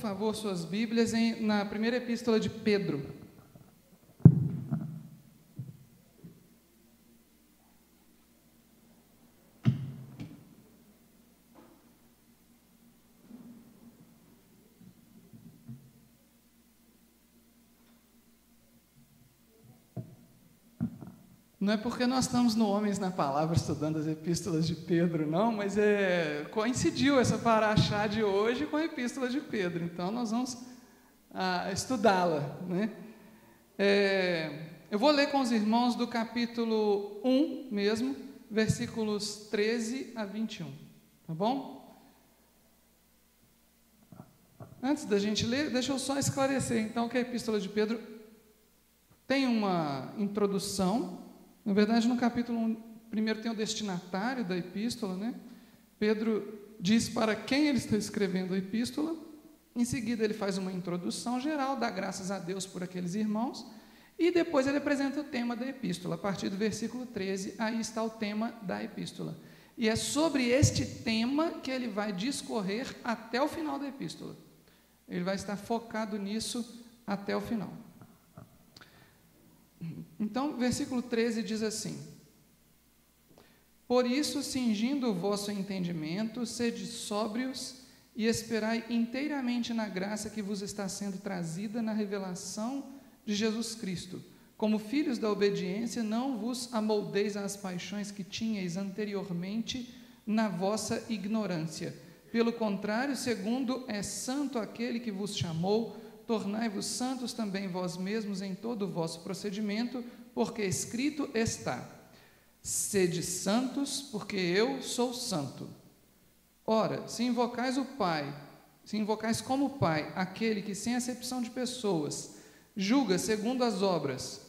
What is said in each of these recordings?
favor, suas Bíblias na primeira epístola de Pedro. Não é porque nós estamos no Homens na Palavra estudando as epístolas de Pedro, não, mas coincidiu essa paraxá de hoje com a epístola de Pedro, então nós vamos estudá-la, né? Eu vou ler com os irmãos do capítulo 1 mesmo, versículos 13 a 21, tá bom? Antes da gente ler, deixa eu só esclarecer, então, que a epístola de Pedro tem uma introdução. Na verdade, no capítulo 1, primeiro tem o destinatário da epístola, né? Pedro diz para quem ele está escrevendo a epístola, em seguida ele faz uma introdução geral, dá graças a Deus por aqueles irmãos, e depois ele apresenta o tema da epístola. A partir do versículo 13, aí está o tema da epístola. E é sobre este tema que ele vai discorrer até o final da epístola. Ele vai estar focado nisso até o final. Então, versículo 13 diz assim: por isso, cingindo o vosso entendimento, sede sóbrios e esperai inteiramente na graça que vos está sendo trazida na revelação de Jesus Cristo. Como filhos da obediência, não vos amoldeis às paixões que tinhais anteriormente na vossa ignorância. Pelo contrário, segundo é santo aquele que vos chamou, tornai-vos santos também vós mesmos em todo o vosso procedimento, porque escrito está: sede santos, porque eu sou santo. Ora, se invocais como Pai, aquele que sem acepção de pessoas julga segundo as obras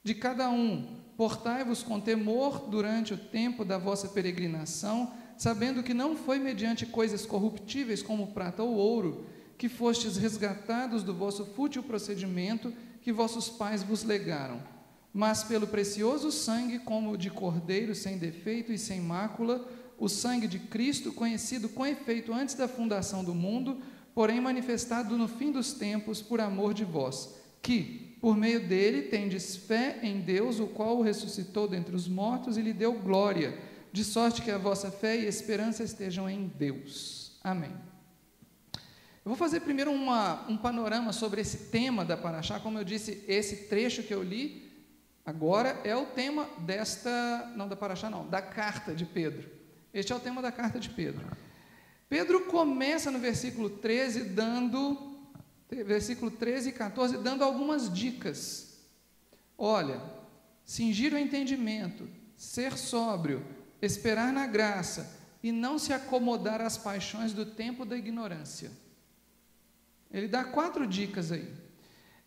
de cada um, portai-vos com temor durante o tempo da vossa peregrinação, sabendo que não foi mediante coisas corruptíveis como prata ou ouro, que fostes resgatados do vosso fútil procedimento que vossos pais vos legaram, mas pelo precioso sangue, como de cordeiro sem defeito e sem mácula, o sangue de Cristo, conhecido com efeito antes da fundação do mundo, porém manifestado no fim dos tempos por amor de vós, que, por meio dele, tendes fé em Deus, o qual o ressuscitou dentre os mortos e lhe deu glória, de sorte que a vossa fé e esperança estejam em Deus. Amém. Eu vou fazer primeiro um panorama sobre esse tema da paraxá. Como eu disse, esse trecho que eu li agora é o tema da carta de Pedro. Este é o tema da carta de Pedro. Pedro começa no versículo 13 e 14, dando algumas dicas. Olha, cingir o entendimento, ser sóbrio, esperar na graça e não se acomodar às paixões do tempo da ignorância. Ele dá 4 dicas aí.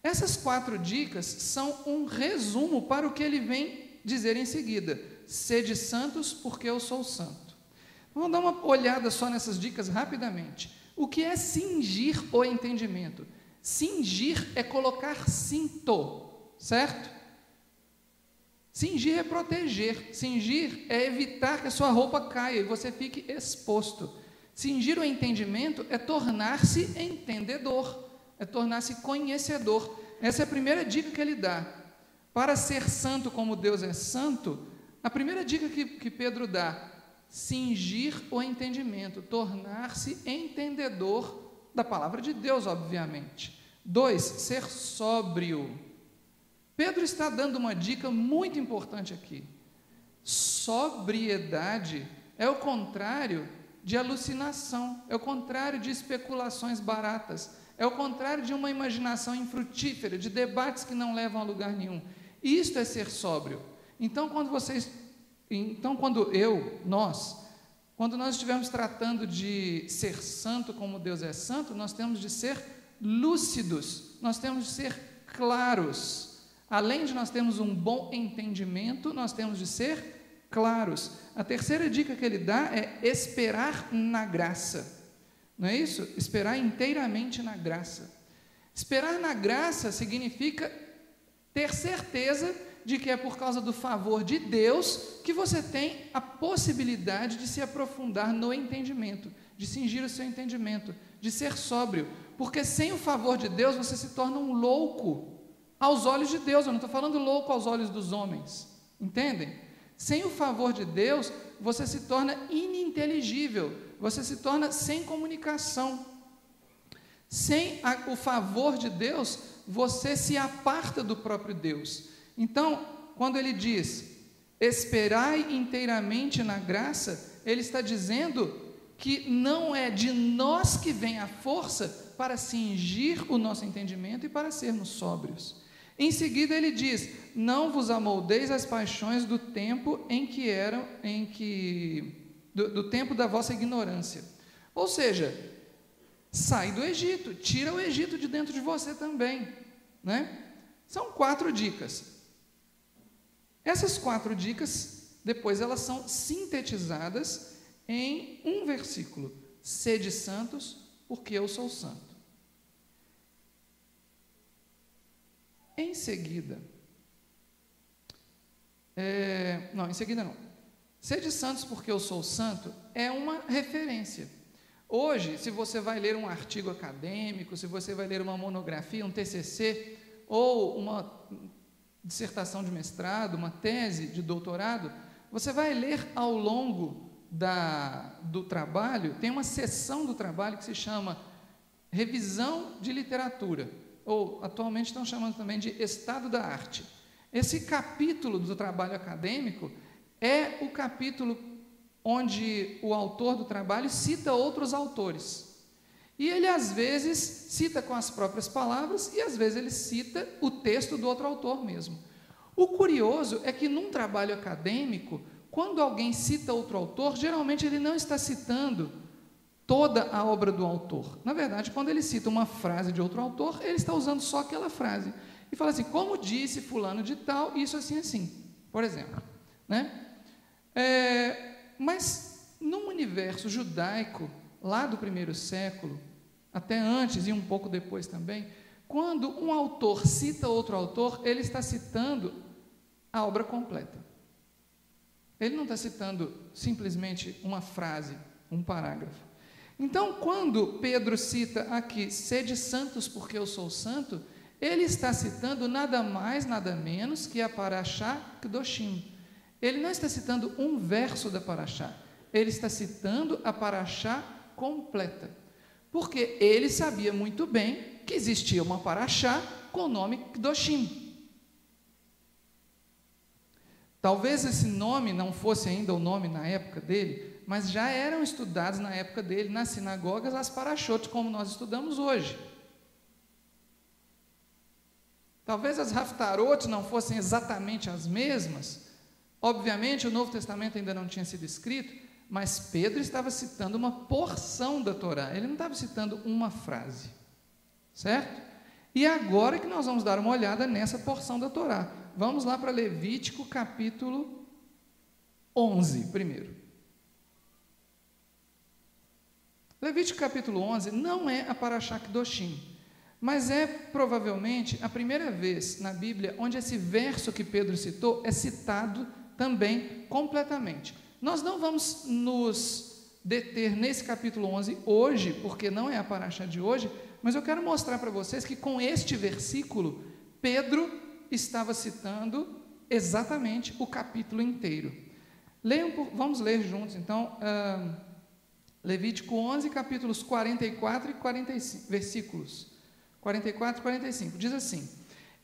Essas 4 dicas são um resumo para o que ele vem dizer em seguida: sede santos, porque eu sou santo. Vamos dar uma olhada só nessas dicas rapidamente. O que é cingir o entendimento? Cingir é colocar cinto, certo? Cingir é proteger, cingir é evitar que a sua roupa caia e você fique exposto. Cingir o entendimento é tornar-se entendedor, é tornar-se conhecedor. Essa é a primeira dica que ele dá. Para ser santo como Deus é santo, a primeira dica que Pedro dá: cingir o entendimento, tornar-se entendedor da palavra de Deus, obviamente. 2, ser sóbrio. Pedro está dando uma dica muito importante aqui. Sobriedade é o contrário de alucinação, é o contrário de especulações baratas, é o contrário de uma imaginação infrutífera, de debates que não levam a lugar nenhum. Isto é ser sóbrio. Então, quando nós estivermos tratando de ser santo como Deus é santo, nós temos de ser lúcidos, nós temos de ser claros. Além de nós termos um bom entendimento, nós temos de ser claros. A terceira dica que ele dá é esperar na graça. Não é isso? Esperar inteiramente na graça. Esperar na graça significa ter certeza de que é por causa do favor de Deus que você tem a possibilidade de se aprofundar no entendimento, de cingir o seu entendimento, de ser sóbrio. porque sem o favor de Deus você se torna um louco aos olhos de Deus. Eu não estou falando louco aos olhos dos homens, entendem? Sem o favor de Deus você se torna ininteligível, você se torna sem comunicação. Sem o favor de Deus, você se aparta do próprio Deus. Então, quando ele diz, esperai inteiramente na graça, ele está dizendo que não é de nós que vem a força para cingir o nosso entendimento e para sermos sóbrios. Em seguida ele diz, não vos amoldeis às paixões do tempo do tempo da vossa ignorância. Ou seja, sai do Egito, tira o Egito de dentro de você também, né? São 4 dicas. Essas 4 dicas, depois elas são sintetizadas em um versículo: sede santos, porque eu sou santo. Em seguida, sede santos, porque eu sou santo, é uma referência. Hoje, se você vai ler um artigo acadêmico, se você vai ler uma monografia, um TCC, ou uma dissertação de mestrado, uma tese de doutorado, você vai ler ao longo do trabalho, tem uma seção do trabalho que se chama revisão de literatura, ou atualmente estão chamando também de estado da arte. Esse capítulo do trabalho acadêmico é o capítulo onde o autor do trabalho cita outros autores. E ele, às vezes, cita com as próprias palavras e, às vezes, ele cita o texto do outro autor mesmo. O curioso é que, num trabalho acadêmico, quando alguém cita outro autor, geralmente ele não está citando toda a obra do autor. Na verdade, quando ele cita uma frase de outro autor, ele está usando só aquela frase. E fala assim, como disse fulano de tal, isso assim, assim, por exemplo. Né? Mas, no universo judaico, lá do 1º século, até antes e um pouco depois também, quando um autor cita outro autor, ele está citando a obra completa. Ele não está citando simplesmente uma frase, um parágrafo. Então, quando Pedro cita aqui, sede santos porque eu sou santo, ele está citando nada mais, nada menos que a Parashá Kedoshim. Ele não está citando um verso da Parashá, ele está citando a Parashá completa, porque ele sabia muito bem que existia uma Parashá com o nome Kedoshim. Talvez esse nome não fosse ainda o nome na época dele, mas já eram estudados na época dele, nas sinagogas, as Parashot, como nós estudamos hoje. Talvez as Haftarot não fossem exatamente as mesmas. Obviamente, o Novo Testamento ainda não tinha sido escrito, mas Pedro estava citando uma porção da Torá, ele não estava citando uma frase, certo? E agora que nós vamos dar uma olhada nessa porção da Torá. Vamos lá para Levítico capítulo 11 primeiro. Levítico capítulo 11 não é a Parashá Kedoshim, mas é provavelmente a primeira vez na Bíblia onde esse verso que Pedro citou é citado também completamente. Nós não vamos nos deter nesse capítulo 11 hoje, porque não é a Parashá de hoje, mas eu quero mostrar para vocês que com este versículo, Pedro estava citando exatamente o capítulo inteiro. Vamos ler juntos, então, Levítico 11, capítulos 44 e 45, versículos 44 e 45, diz assim: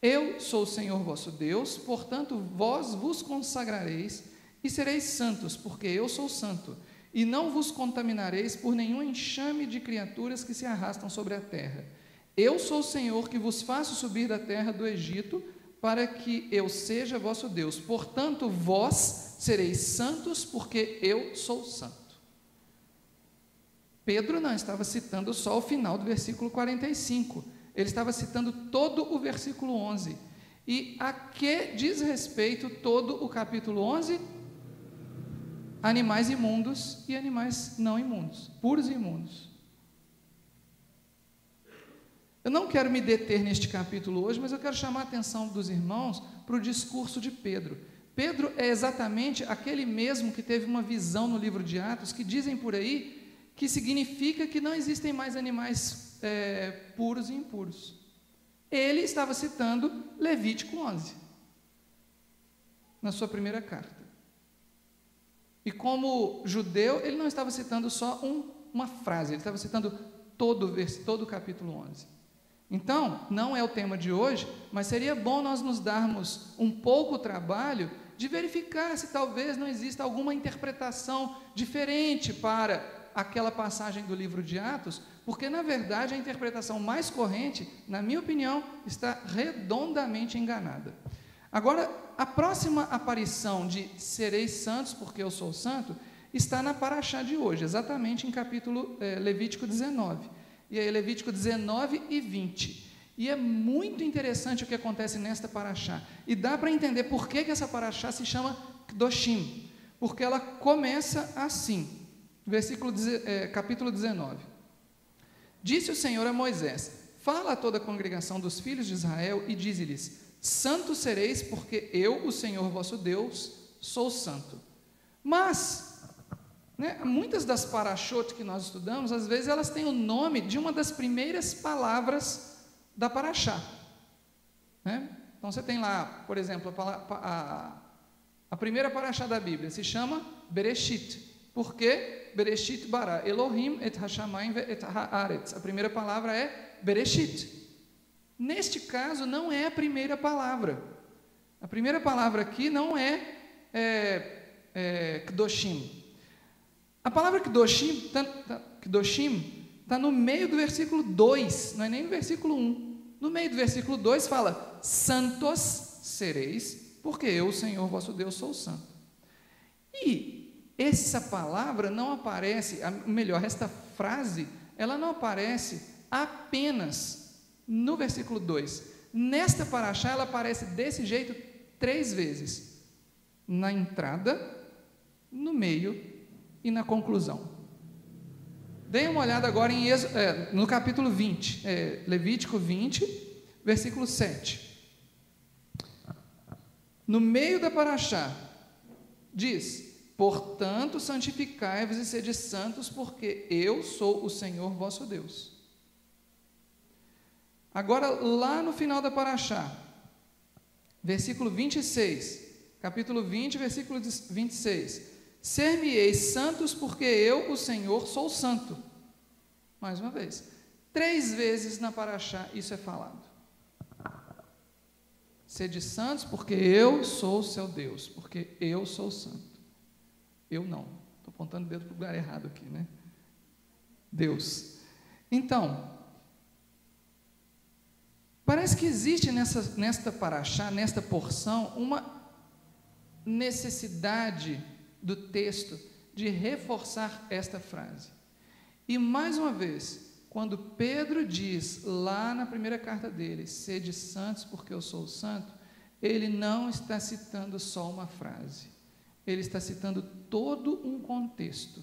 Eu sou o Senhor vosso Deus, portanto vós vos consagrareis e sereis santos, porque eu sou santo, e não vos contaminareis por nenhum enxame de criaturas que se arrastam sobre a terra. Eu sou o Senhor que vos faço subir da terra do Egito, para que eu seja vosso Deus. Portanto, vós sereis santos, porque eu sou santo. Pedro não estava citando só o final do versículo 45, ele estava citando todo o versículo 11. E a que diz respeito todo o capítulo 11? Animais imundos e animais não imundos, puros e imundos. Eu não quero me deter neste capítulo hoje, mas eu quero chamar a atenção dos irmãos para o discurso de Pedro. Pedro é exatamente aquele mesmo que teve uma visão no livro de Atos, que dizem por aí que significa que não existem mais animais puros e impuros. Ele estava citando Levítico 11, na sua primeira carta. E como judeu, ele não estava citando só uma frase, ele estava citando todo o capítulo 11. Então, não é o tema de hoje, mas seria bom nós nos darmos um pouco o trabalho de verificar se talvez não exista alguma interpretação diferente para aquela passagem do livro de Atos, porque, na verdade, a interpretação mais corrente, na minha opinião, está redondamente enganada. Agora, a próxima aparição de sereis santos, porque eu sou santo, está na paraxá de hoje, exatamente em capítulo Levítico 19. E aí, Levítico 19 e 20. E é muito interessante o que acontece nesta paraxá. E dá para entender por que essa paraxá se chama Kedoshim. Porque ela começa assim, capítulo 19. Disse o Senhor a Moisés: fala a toda a congregação dos filhos de Israel e dize-lhes: santos sereis, porque eu, o Senhor vosso Deus, sou santo. Mas muitas das parashot que nós estudamos, às vezes elas têm o nome de uma das primeiras palavras da paraxá. Então você tem lá, por exemplo, a primeira paraxá da Bíblia se chama Bereshit. Por quê? Bereshit bara Elohim et hashamayim et haaretz. A primeira palavra é Bereshit. Neste caso, não é a primeira palavra. A primeira palavra aqui não é Kedoshim. A palavra Kedoshim está no meio do versículo 2, não é nem no versículo 1. No meio do versículo 2 fala: santos sereis, porque eu, o Senhor vosso Deus, sou santo. E essa palavra não aparece, melhor, esta frase, ela não aparece apenas no versículo 2. Nesta paraxá, ela aparece desse jeito 3 vezes: na entrada, no meio e na conclusão. Deem uma olhada agora no capítulo 20, Levítico 20, versículo 7. No meio da paraxá, diz: portanto, santificai-vos e sede santos, porque eu sou o Senhor vosso Deus. Agora, lá no final da paraxá, versículo 26, capítulo 20, versículo 26: ser-me-eis santos, porque eu, o Senhor, sou santo. Mais uma vez, 3 vezes na paraxá isso é falado. Sede santos, porque eu sou o seu Deus, porque eu sou santo. Eu não, estou apontando o dedo para o lugar errado aqui, né? Deus. Então, parece que existe nesta paraxá, nesta porção, uma necessidade do texto de reforçar esta frase. E mais uma vez, quando Pedro diz lá na primeira carta dele: sede santos porque eu sou santo, ele não está citando só uma frase, ele está citando todo um contexto.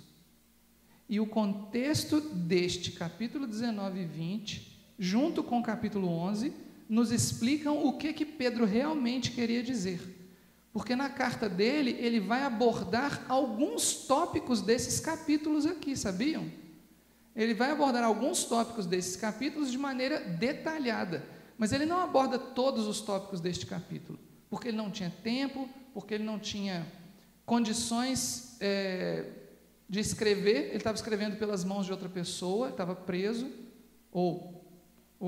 E o contexto deste capítulo 19 e 20, junto com o capítulo 11, nos explicam o que Pedro realmente queria dizer. Porque na carta dele, ele vai abordar alguns tópicos desses capítulos aqui, sabiam? Ele vai abordar alguns tópicos desses capítulos de maneira detalhada, mas ele não aborda todos os tópicos deste capítulo, porque ele não tinha tempo, porque ele não tinha condições de escrever, ele estava escrevendo pelas mãos de outra pessoa, estava preso, ou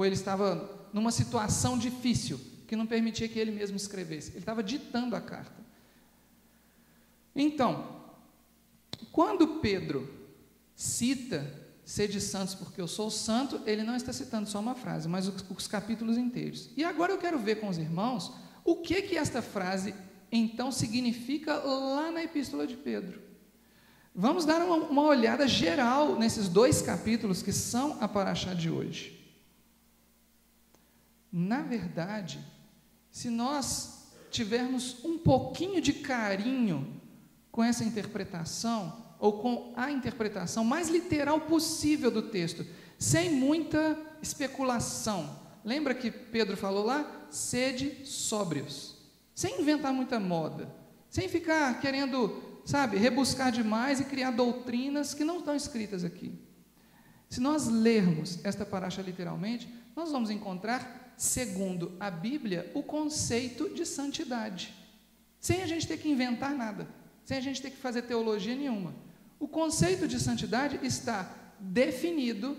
ele estava numa situação difícil, que não permitia que ele mesmo escrevesse. Ele estava ditando a carta. Então, quando Pedro cita sede santos porque eu sou santo, ele não está citando só uma frase, mas os capítulos inteiros. E agora eu quero ver com os irmãos o que esta frase então significa lá na epístola de Pedro. Vamos dar uma olhada geral nesses 2 capítulos que são a paraxá de hoje. Na verdade, se nós tivermos um pouquinho de carinho com essa interpretação, ou com a interpretação mais literal possível do texto, sem muita especulação. Lembra que Pedro falou lá? Sede sóbrios. Sem inventar muita moda. Sem ficar querendo, rebuscar demais e criar doutrinas que não estão escritas aqui. Se nós lermos esta paraxá literalmente, nós vamos encontrar, segundo a Bíblia, o conceito de santidade, sem a gente ter que inventar nada, sem a gente ter que fazer teologia nenhuma. O conceito de santidade está definido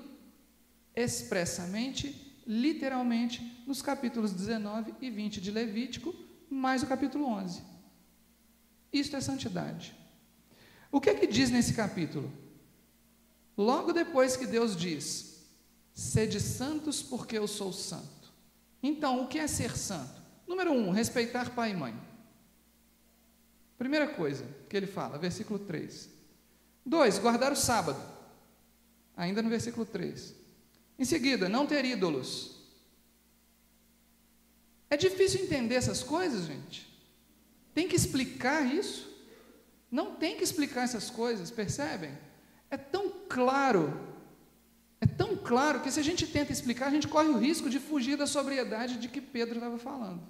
expressamente, literalmente, nos capítulos 19 e 20 de Levítico, mais o capítulo 11. Isto é santidade. O que é que diz nesse capítulo? Logo depois que Deus diz: sede santos porque eu sou santo. Então, o que é ser santo? Número 1, respeitar pai e mãe. Primeira coisa que ele fala, versículo 3. 2, guardar o sábado. Ainda no versículo 3. Em seguida, não ter ídolos. É difícil entender essas coisas, gente. Tem que explicar isso? Não tem que explicar essas coisas, percebem? É tão claro que se a gente tenta explicar, a gente corre o risco de fugir da sobriedade de que Pedro estava falando,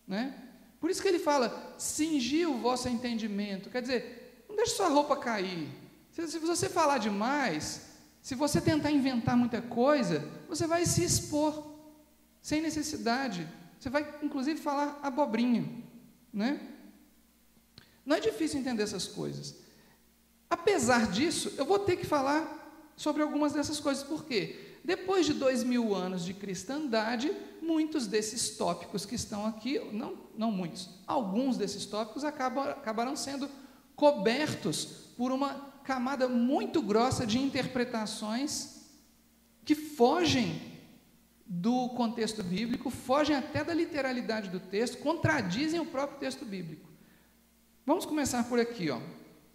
né? Por isso que ele fala, cingi o vosso entendimento, quer dizer, não deixe sua roupa cair. Se você falar demais, se você tentar inventar muita coisa, você vai se expor, sem necessidade, você vai inclusive falar abobrinha, né? Não é difícil entender essas coisas. Apesar disso, eu vou ter que falar sobre algumas dessas coisas. Por quê? Depois de 2000 anos de cristandade, muitos desses tópicos que estão aqui, não muitos, alguns desses tópicos acabaram sendo cobertos por uma camada muito grossa de interpretações que fogem do contexto bíblico, fogem até da literalidade do texto, contradizem o próprio texto bíblico. Vamos começar por aqui, ó.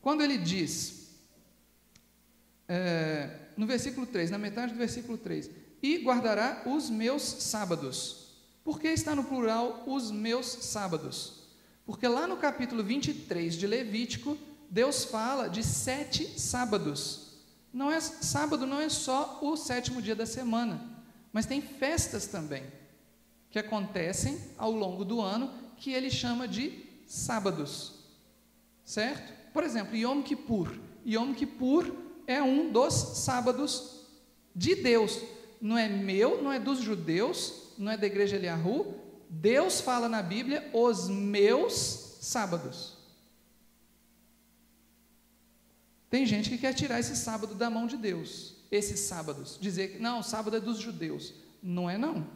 Quando ele diz, no versículo 3, na metade do versículo 3, e guardará os meus sábados. Por que está no plural os meus sábados? Porque lá no capítulo 23 de Levítico, Deus fala de 7 sábados. Sábado não é só o 7º dia da semana, mas tem festas também, que acontecem ao longo do ano, que ele chama de sábados, certo? Por exemplo, Yom Kippur. Yom Kippur é um dos sábados de Deus. Não é meu, não é dos judeus, não é da igreja Eliahu. Deus fala na Bíblia, os meus sábados. Tem gente que quer tirar esse sábado da mão de Deus, esses sábados, dizer que não, o sábado é dos judeus. Não é não.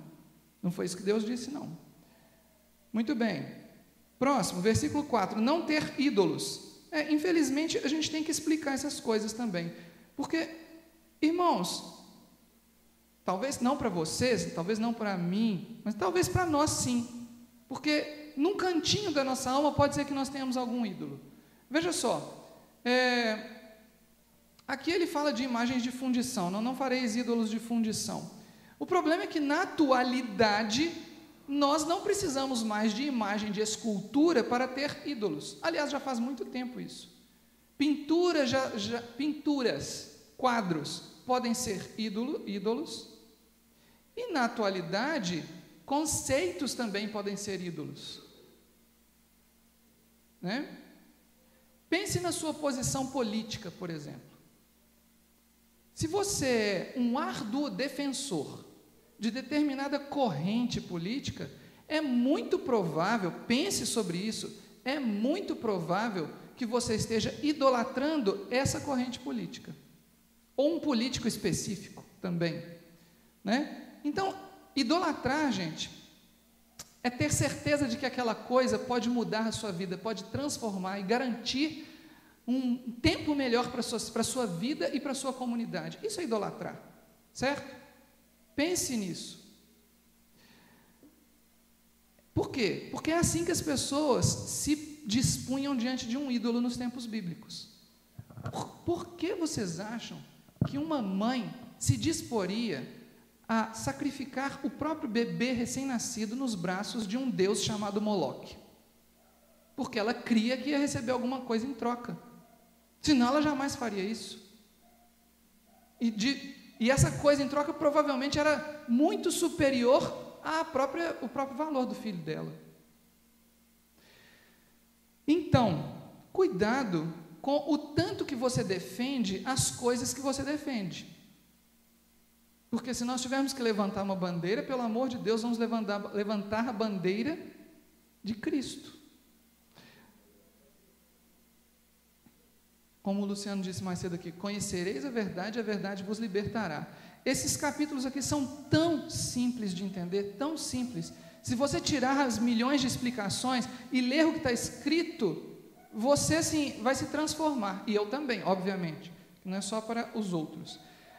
Não foi isso que Deus disse, não. Muito bem. Próximo, versículo 4, não ter ídolos. Infelizmente, a gente tem que explicar essas coisas também, porque, irmãos, talvez não para vocês, talvez não para mim, mas talvez para nós sim, porque num cantinho da nossa alma pode ser que nós tenhamos algum ídolo. Veja só, aqui ele fala de imagens de fundição, não fareis ídolos de fundição. O problema é que na atualidade nós não precisamos mais de imagem de escultura para ter ídolos. Aliás, já faz muito tempo isso. Pinturas, quadros, podem ser ídolos. E na atualidade, conceitos também podem ser ídolos. Né? Pense na sua posição política, por exemplo. Se você é um árduo defensor de determinada corrente política, é muito provável, pense sobre isso, é muito provável que você esteja idolatrando essa corrente política, ou um político específico também, né? Então, idolatrar, gente, é ter certeza de que aquela coisa pode mudar a sua vida, pode transformar e garantir um tempo melhor para a sua vida e para a sua comunidade. Isso é idolatrar, certo? Pense nisso. Por quê? Porque é assim que as pessoas se dispunham diante de um ídolo nos tempos bíblicos. Por que vocês acham que uma mãe se disporia a sacrificar o próprio bebê recém-nascido nos braços de um deus chamado Moloque? Porque ela cria que ia receber alguma coisa em troca. Senão ela jamais faria isso. E essa coisa em troca provavelmente era muito superior o próprio valor do filho dela. Então, cuidado com o tanto que você defende as coisas que você defende. Porque se nós tivermos que levantar uma bandeira, pelo amor de Deus, vamos levantar a bandeira de Cristo. Como o Luciano disse mais cedo aqui, conhecereis a verdade vos libertará. Esses capítulos aqui são tão simples de entender, tão simples. Se você tirar as milhões de explicações e ler o que está escrito, você sim vai se transformar, e eu também, obviamente, não é só para os outros.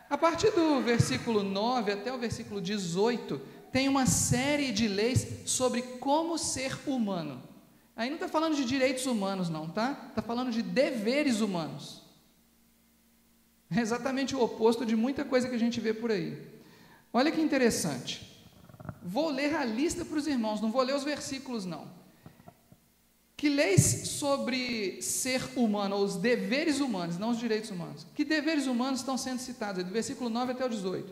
A partir do versículo 9 até o versículo 18, tem uma série de leis sobre como ser humano. Aí não está falando de direitos humanos não, tá? Está falando de deveres humanos. É exatamente o oposto de muita coisa que a gente vê por aí. Olha que interessante. Vou ler a lista para os irmãos, não vou ler os versículos não. Que leis sobre ser humano, ou os deveres humanos, não os direitos humanos. Que deveres humanos estão sendo citados, do versículo 9 até o 18.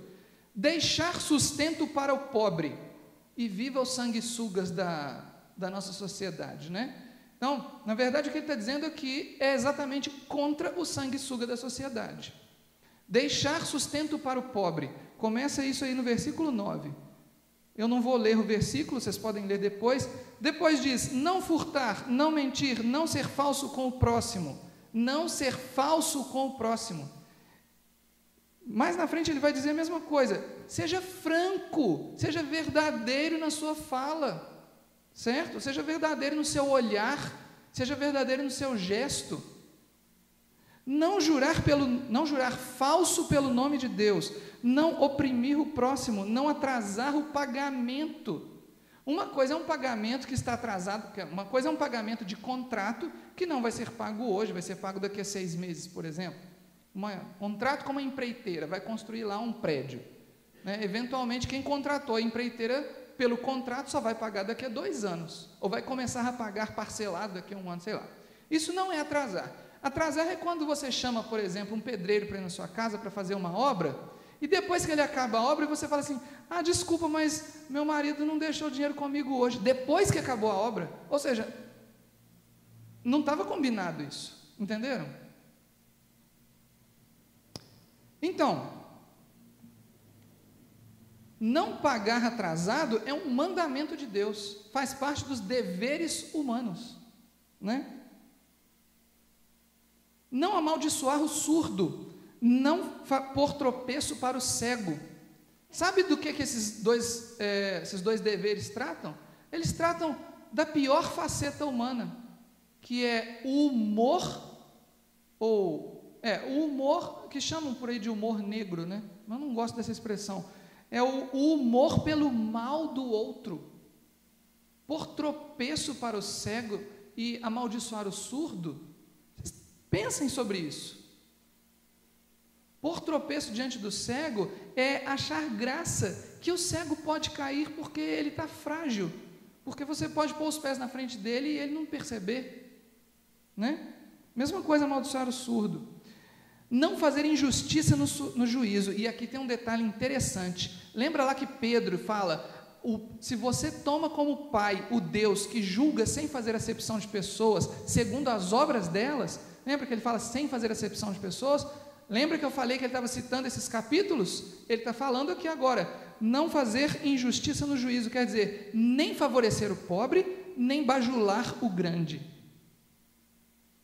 Deixar sustento para o pobre, e viva os sanguessugas da nossa sociedade, né? Então, na verdade, o que ele está dizendo aqui é exatamente contra o sanguessuga da sociedade. Deixar sustento para o pobre, começa isso aí no versículo 9. Eu não vou ler o versículo, vocês podem ler depois. Depois diz, não furtar, não mentir, não ser falso com o próximo. Não ser falso com o próximo. Mais na frente ele vai dizer a mesma coisa. Seja franco, seja verdadeiro na sua fala, certo? Seja verdadeiro no seu olhar, seja verdadeiro no seu gesto. Não jurar falso pelo nome de Deus, não oprimir o próximo, não atrasar o pagamento. Uma coisa é um pagamento que está atrasado, uma coisa é um pagamento de contrato que não vai ser pago hoje, vai ser pago daqui a 6 meses, por exemplo. Um contrato com uma empreiteira, vai construir lá um prédio, né? Eventualmente quem contratou a empreiteira pelo contrato só vai pagar daqui a 2 anos, ou vai começar a pagar parcelado daqui a 1 ano, sei lá. Isso não é atrasar. Atrasar é quando você chama, por exemplo, um pedreiro para ir na sua casa para fazer uma obra, e depois que ele acaba a obra, você fala assim, desculpa, mas meu marido não deixou dinheiro comigo hoje, depois que acabou a obra. Ou seja, não estava combinado isso, entenderam? Então, não pagar atrasado é um mandamento de Deus, faz parte dos deveres humanos, né? Não amaldiçoar o surdo, não pôr tropeço para o cego. Sabe do que esses dois deveres tratam? Eles tratam da pior faceta humana, que é o humor, o humor que chamam por aí de humor negro, né? Mas eu não gosto dessa expressão. É o humor pelo mal do outro, pôr tropeço para o cego e amaldiçoar o surdo. Pensem sobre isso. Pôr tropeço diante do cego é achar graça que o cego pode cair porque ele está frágil, porque você pode pôr os pés na frente dele e ele não perceber, né? Mesma coisa amaldiçoar o surdo. Não fazer injustiça no juízo, e aqui tem um detalhe interessante. Lembra lá que Pedro fala, se você toma como pai o Deus que julga sem fazer acepção de pessoas, segundo as obras delas, lembra que ele fala sem fazer acepção de pessoas? Lembra que eu falei que ele estava citando esses capítulos? Ele está falando aqui agora, não fazer injustiça no juízo, quer dizer, nem favorecer o pobre, nem bajular o grande.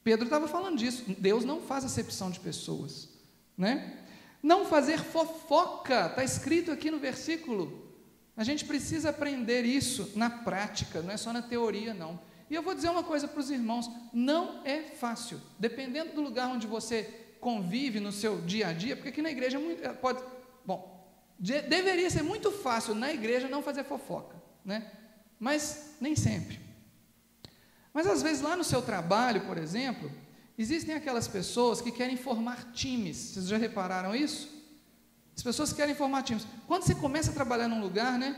Pedro estava falando disso, Deus não faz acepção de pessoas, né? Não fazer fofoca, está escrito aqui no versículo, a gente precisa aprender isso na prática, não é só na teoria não. E eu vou dizer uma coisa para os irmãos, não é fácil, dependendo do lugar onde você convive no seu dia a dia, porque aqui na igreja deveria ser muito fácil na igreja não fazer fofoca, né? Mas nem sempre. Mas às vezes lá no seu trabalho, por exemplo, existem aquelas pessoas que querem formar times. Vocês já repararam isso? As pessoas querem formar times. Quando você começa a trabalhar num lugar, né?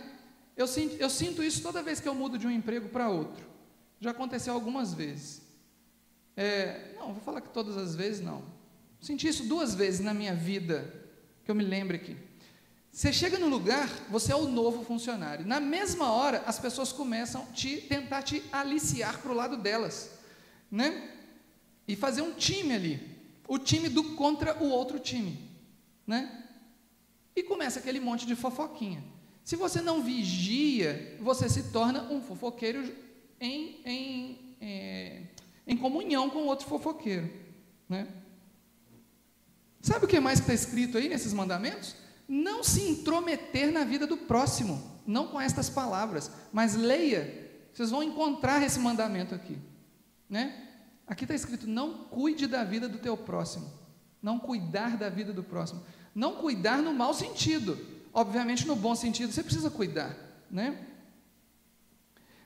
Eu sinto isso toda vez que eu mudo de um emprego para outro. Já aconteceu algumas vezes. Não, vou falar que todas as vezes não. Senti isso 2 vezes na minha vida, que eu me lembre aqui. Você chega no lugar, você é o novo funcionário. Na mesma hora, as pessoas começam a tentar te aliciar para o lado delas, né? E fazer um time ali, o time contra o outro time, né? e começa aquele monte de fofoquinha. Se você não vigia, você se torna um fofoqueiro em comunhão com outro fofoqueiro, né? Sabe o que mais está escrito aí nesses mandamentos? Não se intrometer na vida do próximo, não com estas palavras, mas leia, vocês vão encontrar esse mandamento aqui, né? Aqui está escrito: não cuide da vida do teu próximo, não cuidar da vida do próximo, não cuidar no mau sentido, obviamente no bom sentido você precisa cuidar, né?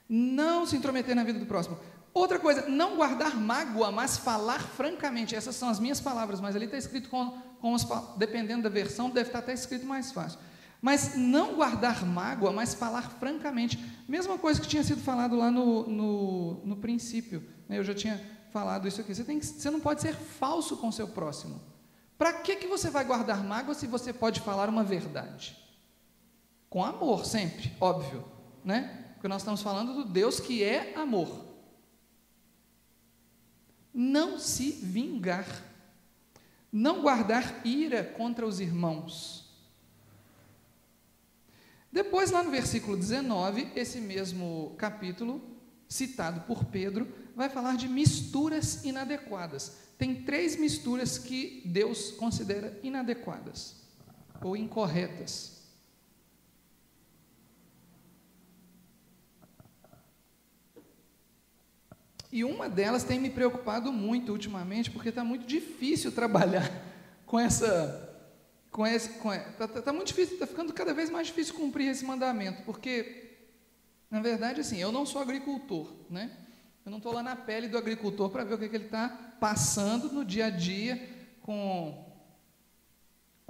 Não se intrometer na vida do próximo. Outra coisa, não guardar mágoa, mas falar francamente. Essas são as minhas palavras, mas ali está escrito dependendo da versão, deve estar até escrito mais fácil. Mas não guardar mágoa, mas falar francamente. Mesma coisa que tinha sido falado lá no princípio, né? Eu já tinha falado isso aqui. Você não pode ser falso com o seu próximo. Para que você vai guardar mágoa se você pode falar uma verdade? Com amor, sempre, óbvio, né? Porque nós estamos falando do Deus que é amor. Não se vingar, não guardar ira contra os irmãos. Depois, lá no versículo 19, esse mesmo capítulo, citado por Pedro, vai falar de misturas inadequadas. Tem 3 misturas que Deus considera inadequadas ou incorretas. E uma delas tem me preocupado muito ultimamente, porque está muito difícil trabalhar está muito difícil, está ficando cada vez mais difícil cumprir esse mandamento, porque, na verdade, assim, eu não sou agricultor, né? Eu não estou lá na pele do agricultor para ver o que ele está passando no dia a dia com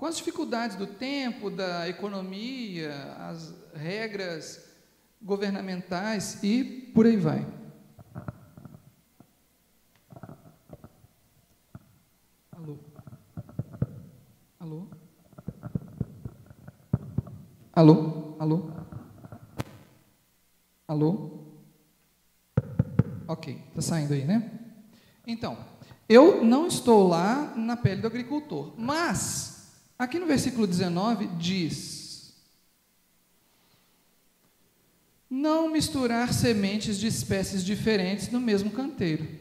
as dificuldades do tempo, da economia, as regras governamentais e por aí vai. Alô? Alô? Alô? Alô? Ok, está saindo aí, né? Então, eu não estou lá na pele do agricultor, mas, aqui no versículo 19 diz: não misturar sementes de espécies diferentes no mesmo canteiro.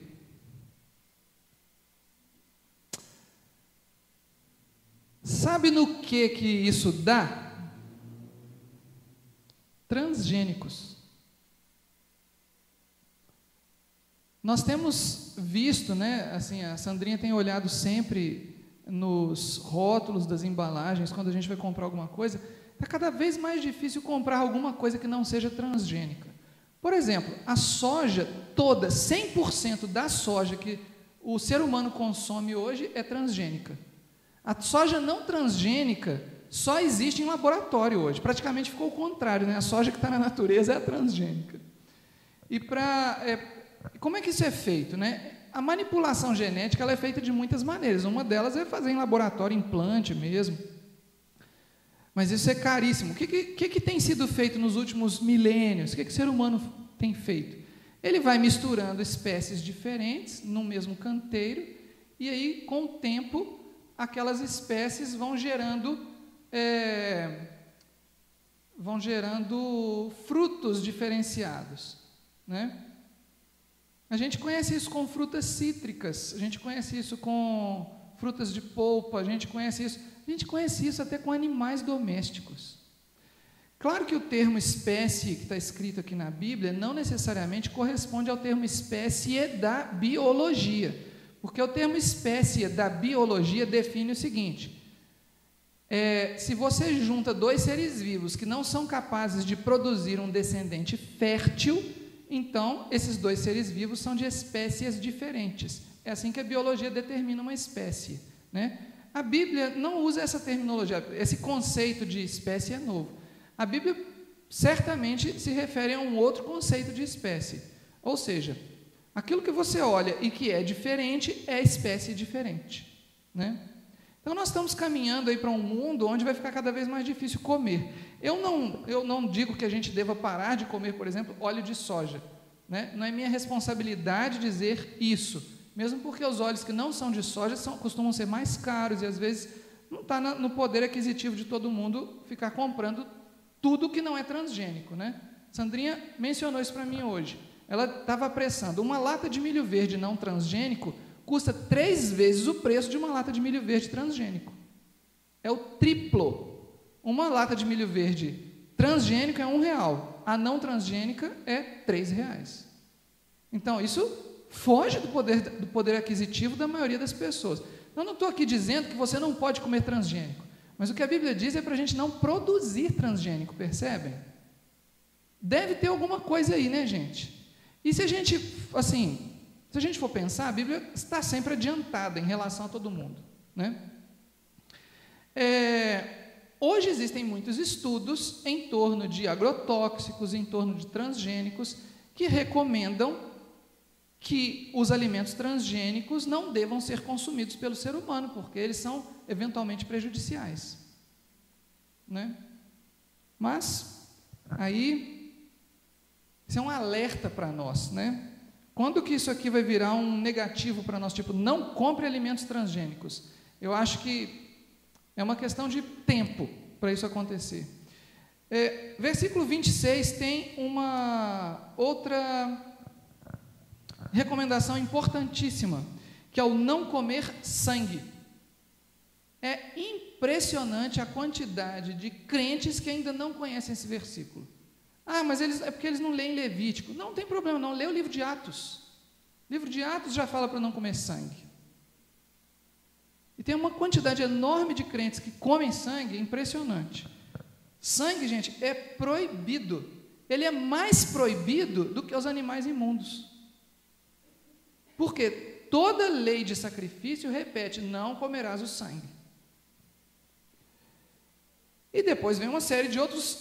Sabe no que isso dá? Transgênicos. Nós temos visto, né, assim, a Sandrinha tem olhado sempre nos rótulos das embalagens, quando a gente vai comprar alguma coisa, está cada vez mais difícil comprar alguma coisa que não seja transgênica. Por exemplo, a soja toda, 100% da soja que o ser humano consome hoje é transgênica. A soja não transgênica só existe em laboratório hoje, praticamente ficou o contrário, né? A soja que está na natureza é a transgênica. E como é que isso é feito, né? A manipulação genética ela é feita de muitas maneiras, uma delas é fazer em laboratório, implante mesmo, mas isso é caríssimo. O que tem sido feito nos últimos milênios? O que o ser humano tem feito? Ele vai misturando espécies diferentes no mesmo canteiro, e aí, com o tempo, aquelas espécies vão gerando frutos diferenciados, né? A gente conhece isso com frutas cítricas, a gente conhece isso com frutas de polpa, a gente conhece isso até com animais domésticos. Claro que o termo espécie que está escrito aqui na Bíblia não necessariamente corresponde ao termo espécie da biologia, porque o termo espécie da biologia define o seguinte: se você junta 2 seres vivos que não são capazes de produzir um descendente fértil, então esses 2 seres vivos são de espécies diferentes. É assim que a biologia determina uma espécie, né? A Bíblia não usa essa terminologia, esse conceito de espécie é novo. A Bíblia certamente se refere a um outro conceito de espécie, ou seja, aquilo que você olha e que é diferente é espécie diferente, né? Então nós estamos caminhando aí para um mundo onde vai ficar cada vez mais difícil comer. Eu não digo que a gente deva parar de comer, por exemplo, óleo de soja, né? Não é minha responsabilidade dizer isso, mesmo porque os óleos que não são de soja costumam ser mais caros e às vezes não está no poder aquisitivo de todo mundo ficar comprando tudo que não é transgênico, né? Sandrinha mencionou isso para mim hoje. Ela estava apressando. Uma lata de milho verde não transgênico custa 3 vezes o preço de uma lata de milho verde transgênico. É o triplo. Uma lata de milho verde transgênico é R$1. A não transgênica é R$3. Então, isso foge do poder aquisitivo da maioria das pessoas. Eu não estou aqui dizendo que você não pode comer transgênico, mas o que a Bíblia diz é para a gente não produzir transgênico, percebem? Deve ter alguma coisa aí, né, gente? E se a gente, assim, se a gente for pensar, a Bíblia está sempre adiantada em relação a todo mundo, né? Hoje existem muitos estudos em torno de agrotóxicos, em torno de transgênicos, que recomendam que os alimentos transgênicos não devam ser consumidos pelo ser humano, porque eles são eventualmente prejudiciais, né? Mas, aí, isso é um alerta para nós, né? Quando que isso aqui vai virar um negativo para nós, tipo, não compre alimentos transgênicos? Eu acho que é uma questão de tempo para isso acontecer. Versículo 26 tem uma outra recomendação importantíssima, que é o não comer sangue. É impressionante a quantidade de crentes que ainda não conhecem esse versículo. Ah, mas é porque eles não leem Levítico. Não tem problema, não. Lê o livro de Atos. O livro de Atos já fala para não comer sangue. E tem uma quantidade enorme de crentes que comem sangue, impressionante. Sangue, gente, é proibido. Ele é mais proibido do que os animais imundos. Porque toda lei de sacrifício repete, não comerás o sangue. E depois vem uma série de outros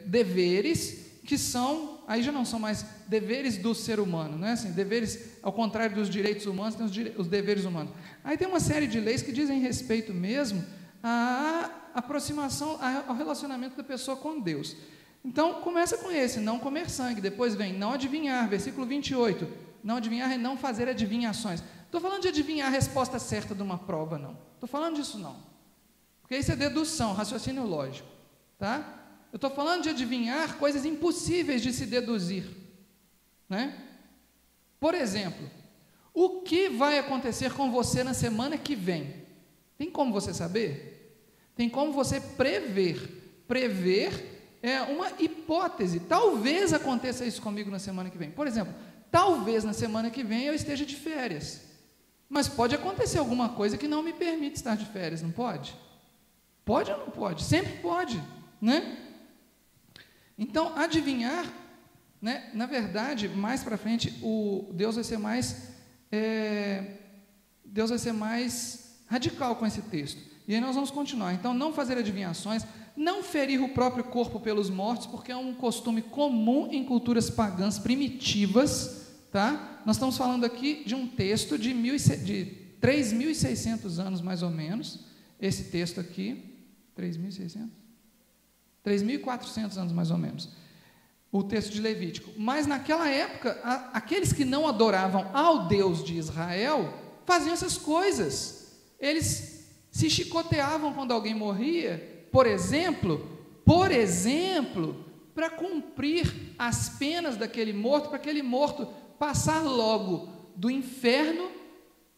deveres, que são, aí já não são mais deveres do ser humano, não é assim? Deveres, ao contrário dos direitos humanos, tem os deveres humanos. Aí tem uma série de leis que dizem respeito mesmo à aproximação, ao relacionamento da pessoa com Deus. Então, começa com esse, não comer sangue. Depois vem, não adivinhar, versículo 28. Não adivinhar é não fazer adivinhações. Estou falando de adivinhar a resposta certa de uma prova, não. Estou falando disso, não. Porque isso é dedução, raciocínio lógico. Tá? Eu estou falando de adivinhar coisas impossíveis de se deduzir. Né? Por exemplo, o que vai acontecer com você na semana que vem? Tem como você saber? Tem como você prever. Prever é uma hipótese. Talvez aconteça isso comigo na semana que vem. Por exemplo, talvez na semana que vem eu esteja de férias. Mas pode acontecer alguma coisa que não me permite estar de férias, não pode? Pode ou não pode? Sempre pode, né? Então, adivinhar, né? Na verdade, mais para frente, Deus vai ser mais radical com esse texto. E aí nós vamos continuar. Então, não fazer adivinhações, não ferir o próprio corpo pelos mortos, porque é um costume comum em culturas pagãs primitivas, tá? Nós estamos falando aqui de um texto de 3.600 anos, mais ou menos, esse texto aqui, 3.600? 3.400 anos, mais ou menos, o texto de Levítico. Mas, naquela época, aqueles que não adoravam ao Deus de Israel, faziam essas coisas. Eles se chicoteavam quando alguém morria, por exemplo, para cumprir as penas daquele morto, para aquele morto passar logo do inferno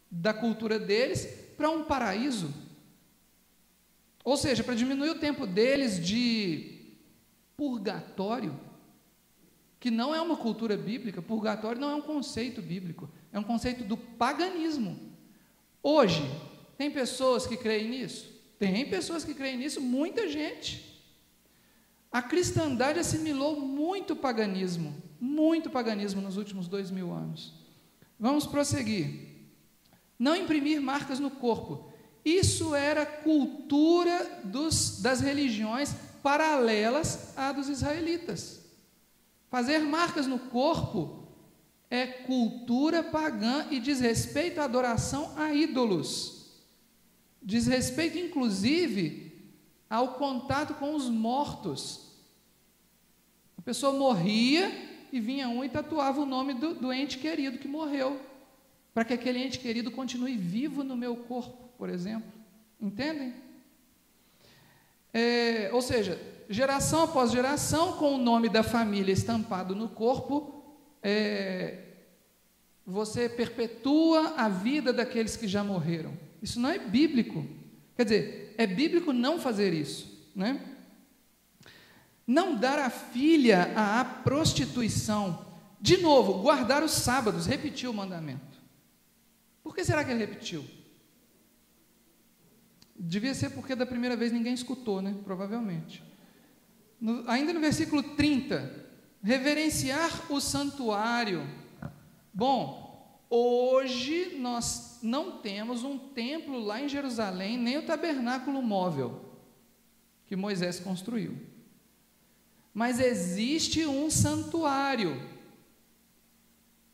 da cultura deles para um paraíso. Ou seja, para diminuir o tempo deles de purgatório, que não é uma cultura bíblica. Purgatório não é um conceito bíblico, é um conceito do paganismo. Hoje, tem pessoas que creem nisso? Tem pessoas que creem nisso, muita gente. A cristandade assimilou muito paganismo nos últimos 2.000 anos. Vamos prosseguir. Não imprimir marcas no corpo. Isso era cultura das religiões paralelas à dos israelitas. Fazer marcas no corpo é cultura pagã e diz respeito à adoração a ídolos. Diz respeito, inclusive, ao contato com os mortos. A pessoa morria e vinha um e tatuava o nome do ente querido que morreu. para que aquele ente querido continue vivo no meu corpo, por exemplo. Entendem? Ou seja, geração após geração, com o nome da família estampado no corpo, você perpetua a vida daqueles que já morreram. Isso não é bíblico. Quer dizer, é bíblico não fazer isso, né? Não dar a filha à prostituição. De novo, guardar os sábados, repetiu o mandamento. Por que será que ele repetiu? Devia ser porque da primeira vez ninguém escutou, né? Provavelmente. Ainda no versículo 30, reverenciar o santuário. Bom, hoje nós não temos um templo lá em Jerusalém, nem o tabernáculo móvel que Moisés construiu. Mas existe um santuário.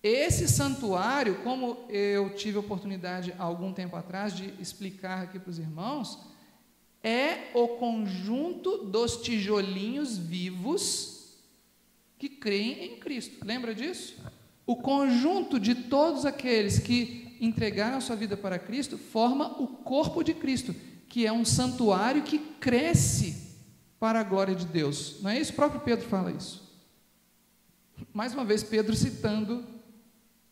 Esse santuário, como eu tive a oportunidade há algum tempo atrás de explicar aqui para os irmãos, é o conjunto dos tijolinhos vivos que creem em Cristo. Lembra disso? O conjunto de todos aqueles que entregaram a sua vida para Cristo forma o corpo de Cristo, que é um santuário que cresce para a glória de Deus. Não é isso? O próprio Pedro fala isso. Mais uma vez, Pedro citando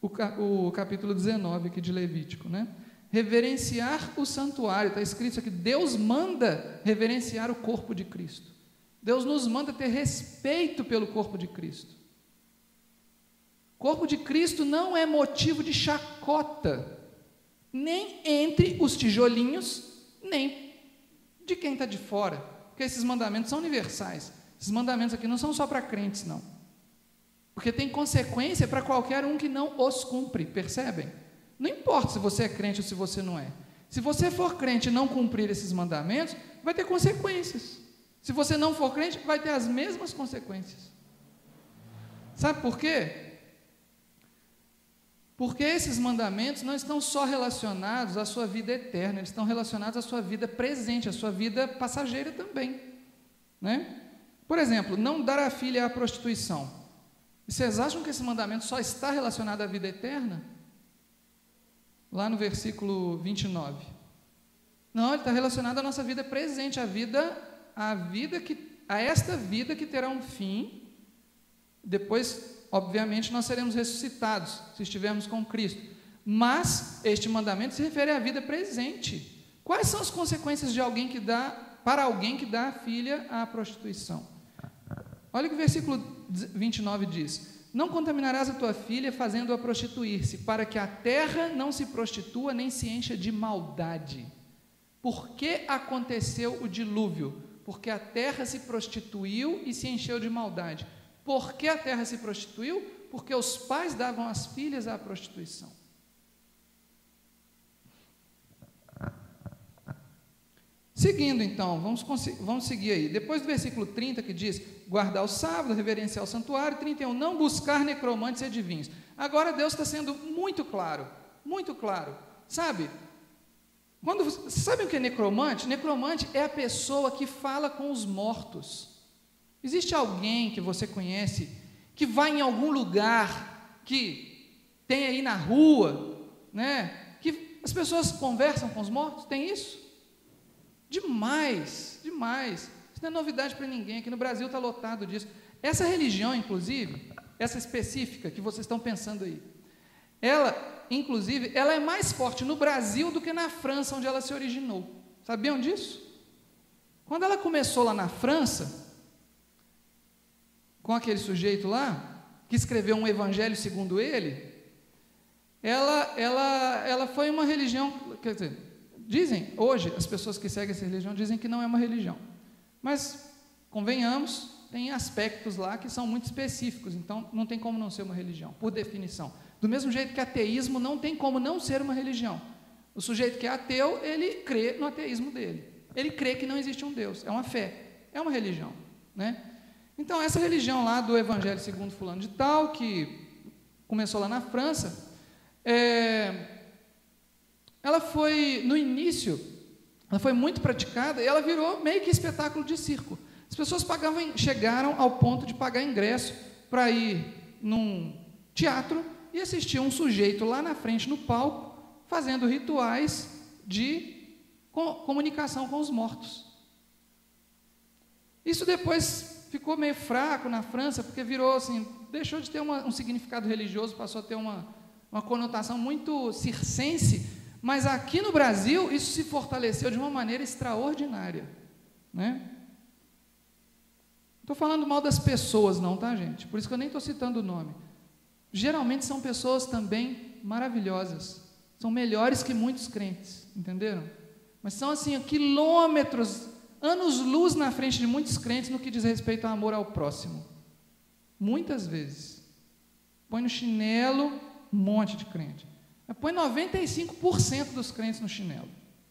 o capítulo 19 aqui de Levítico, né? Reverenciar o santuário, está escrito isso aqui, Deus manda reverenciar o corpo de Cristo. Deus nos manda ter respeito pelo corpo de Cristo. O corpo de Cristo não é motivo de chacota, nem entre os tijolinhos, nem de quem está de fora, porque esses mandamentos são universais. Esses mandamentos aqui não são só para crentes, não, porque tem consequência para qualquer um que não os cumpre, percebem? Não importa se você é crente ou se você não é. Se você for crente e não cumprir esses mandamentos, vai ter consequências. Se você não for crente, vai ter as mesmas consequências. Sabe por quê? Porque esses mandamentos não estão só relacionados à sua vida eterna, eles estão relacionados à sua vida presente, à sua vida passageira também, né? Por exemplo, não dar a filha à prostituição. Vocês acham que esse mandamento só está relacionado à vida eterna? Lá no versículo 29. Não, ele está relacionado à nossa vida presente, a esta vida que terá um fim. Depois, obviamente, nós seremos ressuscitados, se estivermos com Cristo. Mas este mandamento se refere à vida presente. Quais são as consequências para alguém que dá a filha à prostituição? Olha o que o versículo 29 diz: não contaminarás a tua filha fazendo-a prostituir-se, para que a terra não se prostitua nem se encha de maldade. Por que aconteceu o dilúvio? Porque a terra se prostituiu e se encheu de maldade. Por que a terra se prostituiu? Porque os pais davam as filhas à prostituição. Seguindo então, vamos seguir aí. Depois do versículo 30 que diz, guardar o sábado, reverenciar o santuário, 31, não buscar necromantes e adivinhos. Agora Deus está sendo muito claro, sabe? Sabem o que é necromante? Necromante é a pessoa que fala com os mortos. Existe alguém que você conhece, que vai em algum lugar, que tem aí na rua, né? Que as pessoas conversam com os mortos, tem isso? Demais. Isso não é novidade para ninguém, aqui no Brasil está lotado disso. Essa religião, inclusive, essa específica que vocês estão pensando aí, ela é mais forte no Brasil do que na França, onde ela se originou. Sabiam disso? Quando ela começou lá na França, com aquele sujeito lá, que escreveu um evangelho segundo ele, ela foi uma religião, quer dizer, dizem, hoje, as pessoas que seguem essa religião dizem que não é uma religião, mas, convenhamos, tem aspectos lá que são muito específicos, então não tem como não ser uma religião, por definição. Do mesmo jeito que ateísmo não tem como não ser uma religião. O sujeito que é ateu, ele crê no ateísmo dele, ele crê que não existe um Deus, é uma fé, é uma religião, né? Então, essa religião lá do evangelho segundo fulano de tal, que começou lá na França, ela foi, no início, ela foi muito praticada e ela virou meio que espetáculo de circo. As pessoas chegaram ao ponto de pagar ingresso para ir num teatro e assistia um sujeito lá na frente no palco, fazendo rituais de comunicação com os mortos. Isso depois ficou meio fraco na França, porque virou assim, deixou de ter um significado religioso, passou a ter uma conotação muito circense, mas aqui no Brasil isso se fortaleceu de uma maneira extraordinária, né? Não estou falando mal das pessoas não, tá, gente? Por isso que eu nem estou citando o nome. Geralmente são pessoas também maravilhosas, são melhores que muitos crentes, entenderam? Mas são assim, quilômetros, anos-luz na frente de muitos crentes no que diz respeito ao amor ao próximo. Muitas vezes. Põe no chinelo um monte de crente. Põe 95% dos crentes no chinelo,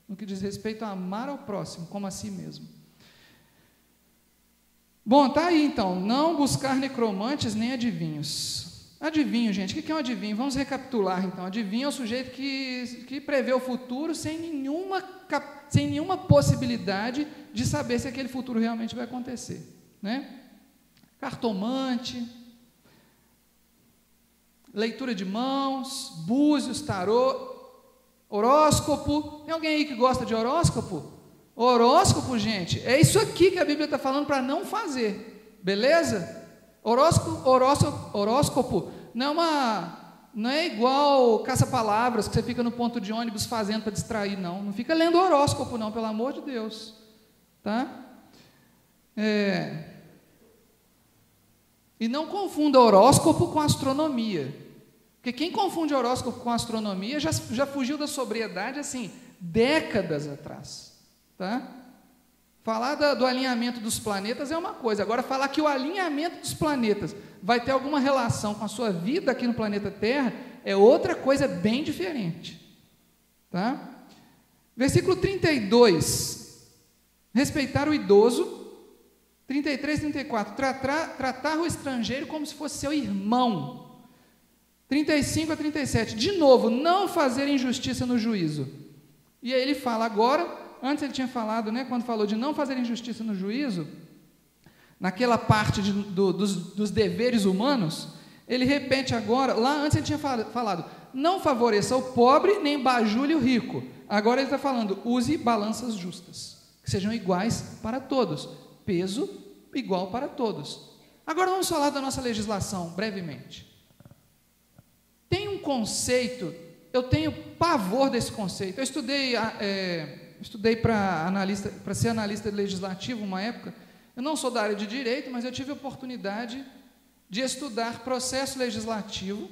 no que diz respeito a amar ao próximo, como a si mesmo. Bom, tá aí então, não buscar necromantes nem adivinhos. Adivinho, gente, o que é um adivinho? Vamos recapitular então. Adivinho é o sujeito que prevê o futuro sem nenhuma possibilidade de saber se aquele futuro realmente vai acontecer, né? Cartomante, leitura de mãos, búzios, tarô, horóscopo. Tem alguém aí que gosta de horóscopo? Horóscopo, gente, é isso aqui que a Bíblia está falando para não fazer, beleza? Horóscopo não é igual caça-palavras que você fica no ponto de ônibus fazendo para distrair, não. Não fica lendo horóscopo, não, pelo amor de Deus, tá? E não confunda horóscopo com astronomia, porque quem confunde horóscopo com astronomia já fugiu da sobriedade, assim, décadas atrás, tá? Falar do alinhamento dos planetas é uma coisa, agora falar que o alinhamento dos planetas vai ter alguma relação com a sua vida aqui no planeta Terra é outra coisa bem diferente, tá? Versículo 32, respeitar o idoso. 33, 34, tratar o estrangeiro como se fosse seu irmão. 35 a 37, de novo, não fazer injustiça no juízo. E aí ele fala agora, antes ele tinha falado, né, quando falou de não fazer injustiça no juízo, naquela parte dos deveres humanos, ele repete agora, lá antes ele tinha falado, não favoreça o pobre, nem bajule o rico. Agora ele está falando, use balanças justas, que sejam iguais para todos, peso igual para todos. Agora vamos falar da nossa legislação, brevemente. Tem um conceito, eu tenho pavor desse conceito. Eu estudei para ser analista legislativo uma época. Eu não sou da área de direito, mas eu tive a oportunidade de estudar processo legislativo.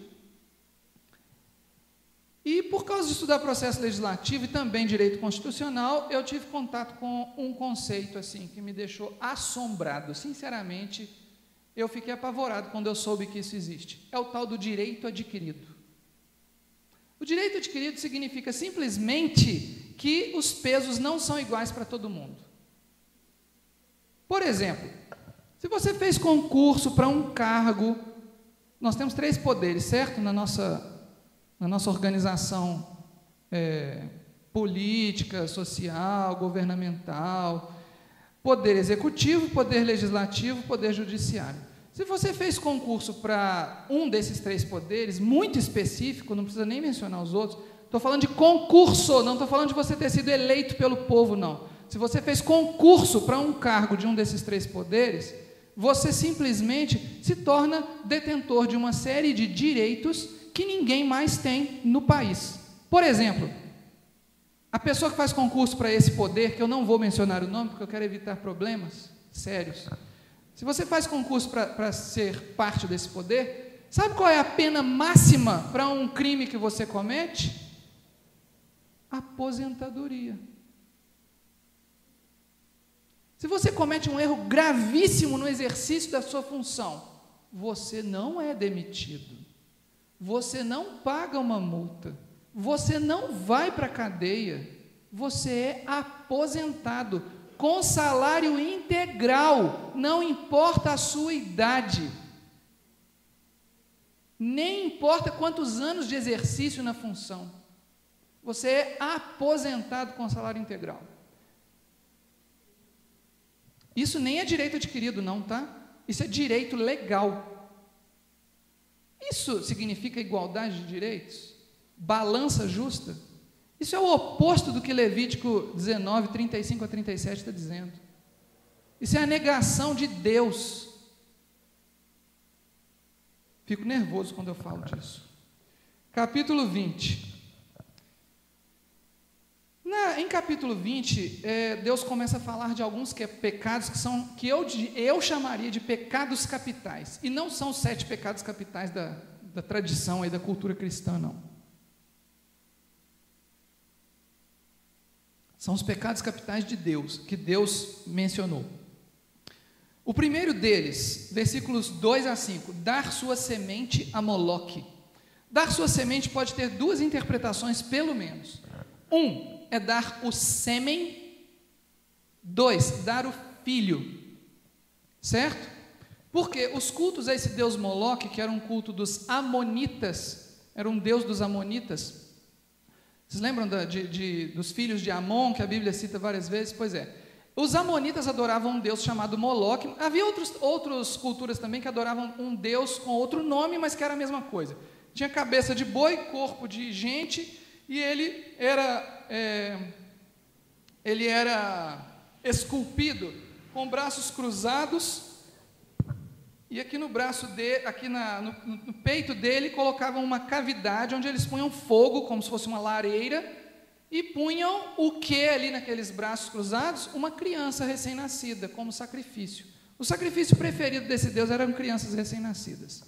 E por causa de estudar processo legislativo e também direito constitucional, eu tive contato com um conceito assim que me deixou assombrado. Sinceramente, eu fiquei apavorado quando eu soube que isso existe. É o tal do direito adquirido. O direito adquirido significa simplesmente que os pesos não são iguais para todo mundo. Por exemplo, se você fez concurso para um cargo, nós temos 3 poderes, certo? Na nossa organização política, social, governamental, poder executivo, poder legislativo, poder judiciário. Se você fez concurso para um desses 3 poderes, muito específico, não precisa nem mencionar os outros, estou falando de concurso, não estou falando de você ter sido eleito pelo povo, não. Se você fez concurso para um cargo de um desses 3 poderes, você simplesmente se torna detentor de uma série de direitos que ninguém mais tem no país. Por exemplo, a pessoa que faz concurso para esse poder, que eu não vou mencionar o nome, porque eu quero evitar problemas sérios. Se você faz concurso para ser parte desse poder, sabe qual é a pena máxima para um crime que você comete? Aposentadoria. Se você comete um erro gravíssimo no exercício da sua função, você não é demitido. Você não paga uma multa, você não vai para a cadeia, você é aposentado, com salário integral, não importa a sua idade, nem importa quantos anos de exercício na função, você é aposentado com salário integral. Isso nem é direito adquirido não, tá? Isso é direito legal. Isso significa igualdade de direitos? Balança justa? Isso é o oposto do que Levítico 19, 35 a 37 está dizendo. Isso é a negação de Deus. Fico nervoso quando eu falo disso. Capítulo 20. Em capítulo 20, Deus começa a falar de alguns pecados que eu chamaria de pecados capitais. E não são os 7 pecados capitais da tradição e da cultura cristã, não. São os pecados capitais de Deus, que Deus mencionou. O primeiro deles, versículos 2 a 5, dar sua semente a Moloque. Dar sua semente pode ter 2 interpretações, pelo menos. 1 é dar o sêmen. 2, dar o filho. Certo? Porque os cultos a esse deus Moloque, que era um culto dos amonitas, era um deus dos amonitas. Vocês lembram dos filhos de Amon, que a Bíblia cita várias vezes? Pois é. Os amonitas adoravam um deus chamado Moloque. Havia outras culturas também que adoravam um deus com outro nome, mas que era a mesma coisa. Tinha cabeça de boi, corpo de gente, e ele era esculpido com braços cruzados, e aqui no braço dele, no peito dele, colocavam uma cavidade onde eles punham fogo, como se fosse uma lareira, e punham o que ali naqueles braços cruzados? Uma criança recém-nascida, como sacrifício. O sacrifício preferido desse Deus eram crianças recém-nascidas.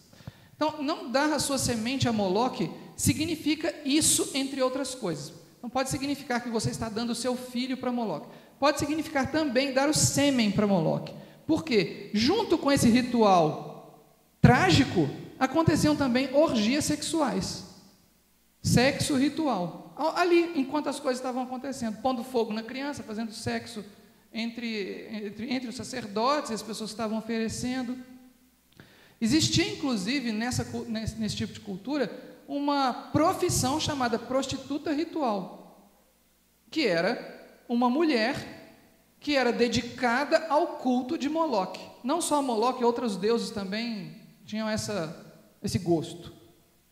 Então, não dar a sua semente a Moloque significa isso, entre outras coisas. Não pode significar que você está dando o seu filho para Moloque. Pode significar também dar o sêmen para Moloque. Por quê? Junto com esse ritual trágico, aconteciam também orgias sexuais. Sexo ritual. Ali, enquanto as coisas estavam acontecendo, pondo fogo na criança, fazendo sexo entre os sacerdotes, as pessoas que estavam oferecendo. Existia, inclusive, nesse tipo de cultura, uma profissão chamada prostituta ritual, que era uma mulher que era dedicada ao culto de Moloque. Não só Moloque, outros deuses também tinham esse gosto,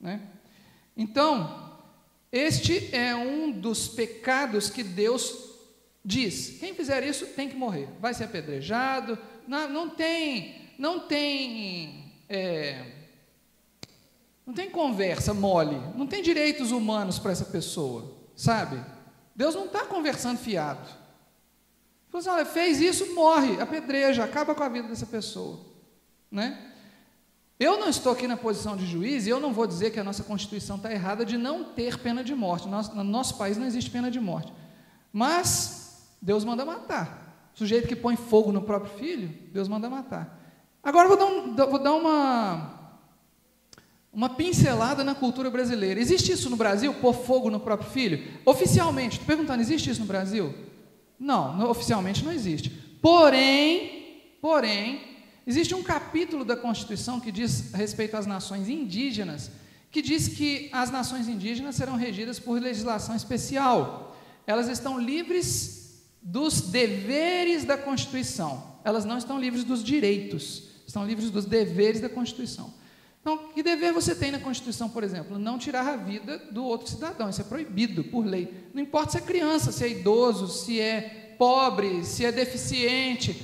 né? Então, este é um dos pecados que Deus diz: quem fizer isso tem que morrer, vai ser apedrejado. Não tem conversa mole, não tem direitos humanos para essa pessoa, sabe? Deus não está conversando fiado. Falou assim: olha, fez isso, morre, apedreja, acaba com a vida dessa pessoa, né? Eu não estou aqui na posição de juiz e eu não vou dizer que a nossa Constituição está errada de não ter pena de morte. No nosso país não existe pena de morte, mas Deus manda matar. O sujeito que põe fogo no próprio filho, Deus manda matar. Agora vou dar uma pincelada na cultura brasileira. Existe isso no Brasil, pôr fogo no próprio filho? Oficialmente, estou perguntando, existe isso no Brasil? Não, oficialmente não existe. Porém, existe um capítulo da Constituição que diz respeito às nações indígenas, que diz que as nações indígenas serão regidas por legislação especial. Elas estão livres dos deveres da Constituição. Elas não estão livres dos direitos, estão livres dos deveres da Constituição. Então, que dever você tem na Constituição, por exemplo? Não tirar a vida do outro cidadão. Isso é proibido por lei. Não importa se é criança, se é idoso, se é pobre, se é deficiente,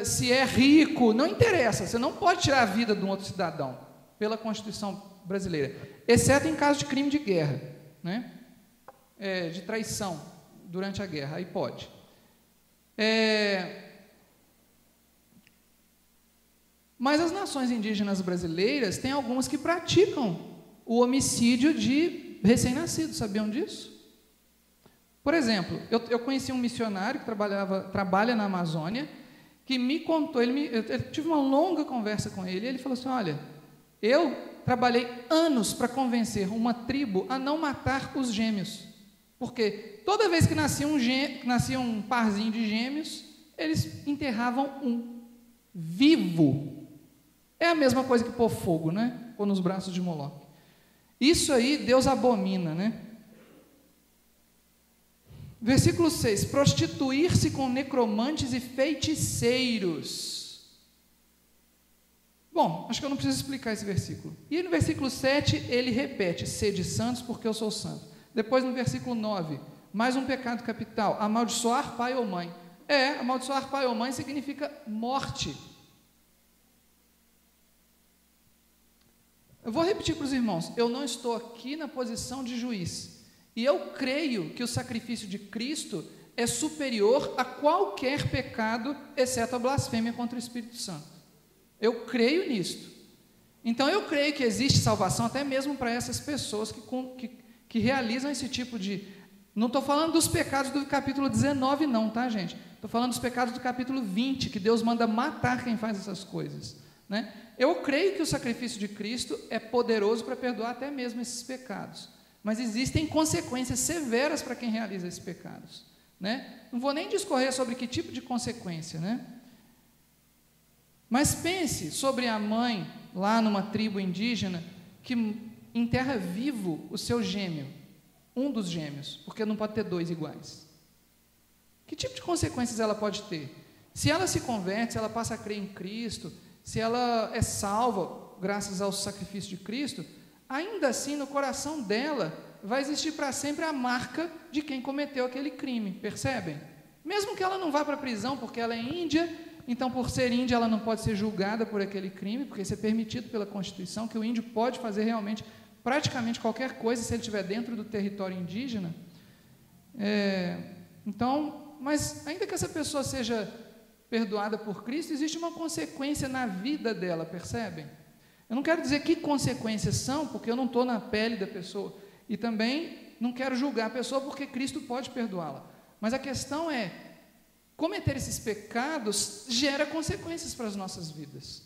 se é rico, não interessa. Você não pode tirar a vida de um outro cidadão pela Constituição brasileira, exceto em caso de crime de guerra, né? De traição durante a guerra, aí pode. Mas as nações indígenas brasileiras têm algumas que praticam o homicídio de recém-nascidos, sabiam disso? Por exemplo, eu conheci um missionário que trabalha na Amazônia, que me contou, eu tive uma longa conversa com ele, e ele falou assim: olha, eu trabalhei anos para convencer uma tribo a não matar os gêmeos, porque toda vez que nascia um parzinho de gêmeos, eles enterravam um vivo. É a mesma coisa que pôr fogo, né? Pôr nos braços de Moloque. Isso aí Deus abomina, né? Versículo 6, prostituir-se com necromantes e feiticeiros. Bom, acho que eu não preciso explicar esse versículo. E no versículo 7, ele repete, sede santos porque eu sou santo. Depois no versículo 9, mais um pecado capital, amaldiçoar pai ou mãe. Amaldiçoar pai ou mãe significa morte. Eu vou repetir para os irmãos, eu não estou aqui na posição de juiz, e eu creio que o sacrifício de Cristo é superior a qualquer pecado, exceto a blasfêmia contra o Espírito Santo. Eu creio nisto. Então eu creio que existe salvação até mesmo para essas pessoas que realizam esse tipo de... Não estou falando dos pecados do capítulo 19 não, tá gente? Estou falando dos pecados do capítulo 20, que Deus manda matar quem faz essas coisas, né? Eu creio que o sacrifício de Cristo é poderoso para perdoar até mesmo esses pecados, mas existem consequências severas para quem realiza esses pecados, né? Não vou nem discorrer sobre que tipo de consequência, né? Mas pense sobre a mãe lá numa tribo indígena que enterra vivo o seu gêmeo, um dos gêmeos, porque não pode ter dois iguais. Que tipo de consequências ela pode ter? Se ela se converte, se ela passa a crer em Cristo, se ela é salva graças ao sacrifício de Cristo, ainda assim no coração dela vai existir para sempre a marca de quem cometeu aquele crime, percebem? Mesmo que ela não vá para a prisão porque ela é índia, então por ser índia ela não pode ser julgada por aquele crime, porque isso é permitido pela Constituição, que o índio pode fazer realmente praticamente qualquer coisa se ele estiver dentro do território indígena. Então, mas ainda que essa pessoa seja perdoada por Cristo, existe uma consequência na vida dela, percebem? Eu não quero dizer que consequências são, porque eu não estou na pele da pessoa, e também não quero julgar a pessoa, porque Cristo pode perdoá-la, mas a questão é, cometer esses pecados gera consequências para as nossas vidas,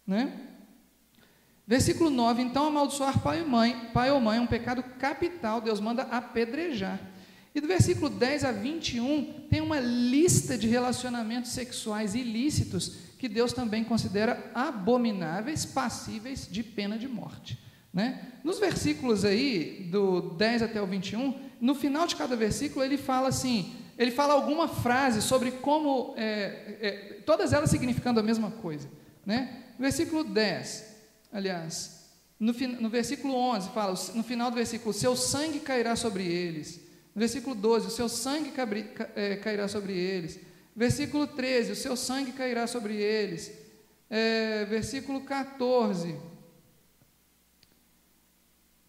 né? Versículo 9, então amaldiçoar pai ou mãe é um pecado capital, Deus manda apedrejar. E do versículo 10 a 21, tem uma lista de relacionamentos sexuais ilícitos que Deus também considera abomináveis, passíveis de pena de morte, né? Nos versículos aí, do 10 até o 21, no final de cada versículo ele fala assim, ele fala alguma frase sobre como, todas elas significando a mesma coisa, né? Versículo 10, aliás, no versículo 11 fala, no final do versículo, seu sangue cairá sobre eles. Versículo 12, o seu sangue cairá sobre eles. Versículo 13, o seu sangue cairá sobre eles. Versículo 14,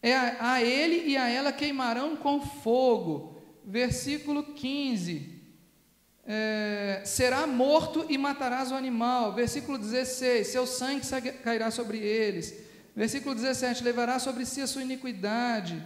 a ele e a ela queimarão com fogo. Versículo 15, será morto e matarás o animal. Versículo 16, seu sangue cairá sobre eles. Versículo 17, levará sobre si a sua iniquidade.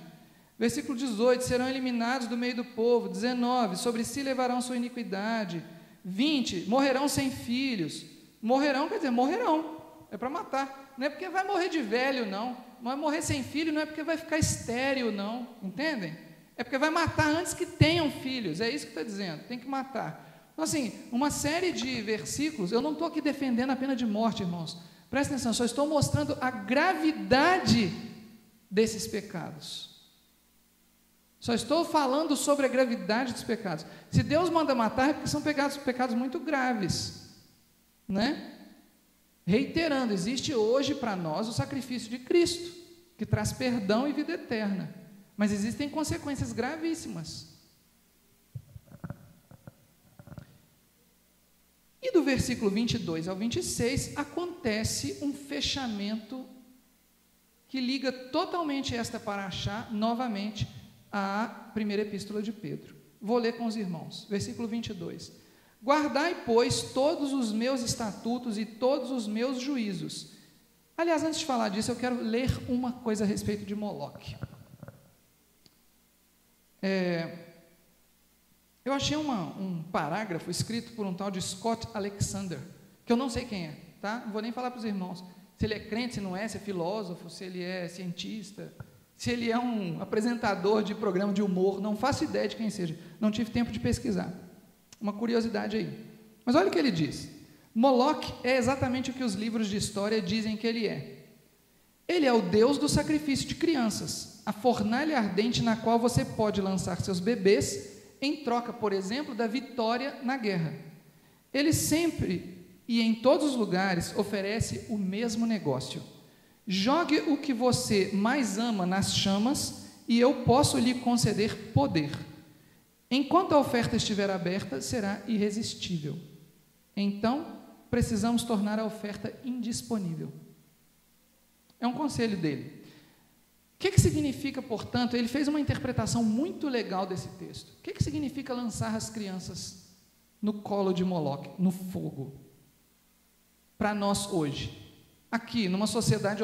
Versículo 18, serão eliminados do meio do povo. 19, sobre si levarão sua iniquidade. 20, morrerão sem filhos. Morrerão, quer dizer, morrerão, é para matar, não é porque vai morrer de velho, não, mas morrer sem filho não é porque vai ficar estéril, não, entendem? É porque vai matar antes que tenham filhos, é isso que está dizendo, tem que matar. Então assim, uma série de versículos, eu não estou aqui defendendo a pena de morte, irmãos, prestem atenção, só estou mostrando a gravidade desses pecados. Só estou falando sobre a gravidade dos pecados. Se Deus manda matar, é porque são pecados muito graves, né? Reiterando, existe hoje para nós o sacrifício de Cristo, que traz perdão e vida eterna, mas existem consequências gravíssimas. E do versículo 22 ao 26, acontece um fechamento que liga totalmente esta paraxá, novamente, à primeira epístola de Pedro. Vou ler com os irmãos, versículo 22. Guardai, pois, todos os meus estatutos e todos os meus juízos. Aliás, antes de falar disso, eu quero ler uma coisa a respeito de Moloque. Eu achei um parágrafo escrito por um tal de Scott Alexander, que eu não sei quem é, tá? Não vou nem falar para os irmãos se ele é crente, se não é, se é filósofo, se ele é cientista, se ele é um apresentador de programa de humor, não faço ideia de quem seja, não tive tempo de pesquisar, uma curiosidade aí, mas olha o que ele diz. Moloque é exatamente o que os livros de história dizem que ele é. Ele é o deus do sacrifício de crianças, a fornalha ardente na qual você pode lançar seus bebês em troca, por exemplo, da vitória na guerra. Ele sempre e em todos os lugares oferece o mesmo negócio. Jogue o que você mais ama nas chamas e eu posso lhe conceder poder. Enquanto a oferta estiver aberta, será irresistível. Então, precisamos tornar a oferta indisponível. É um conselho dele. O que significa, portanto, ele fez uma interpretação muito legal desse texto. O que significa lançar as crianças no colo de Moloque, no fogo? Para nós hoje, aqui, numa sociedade,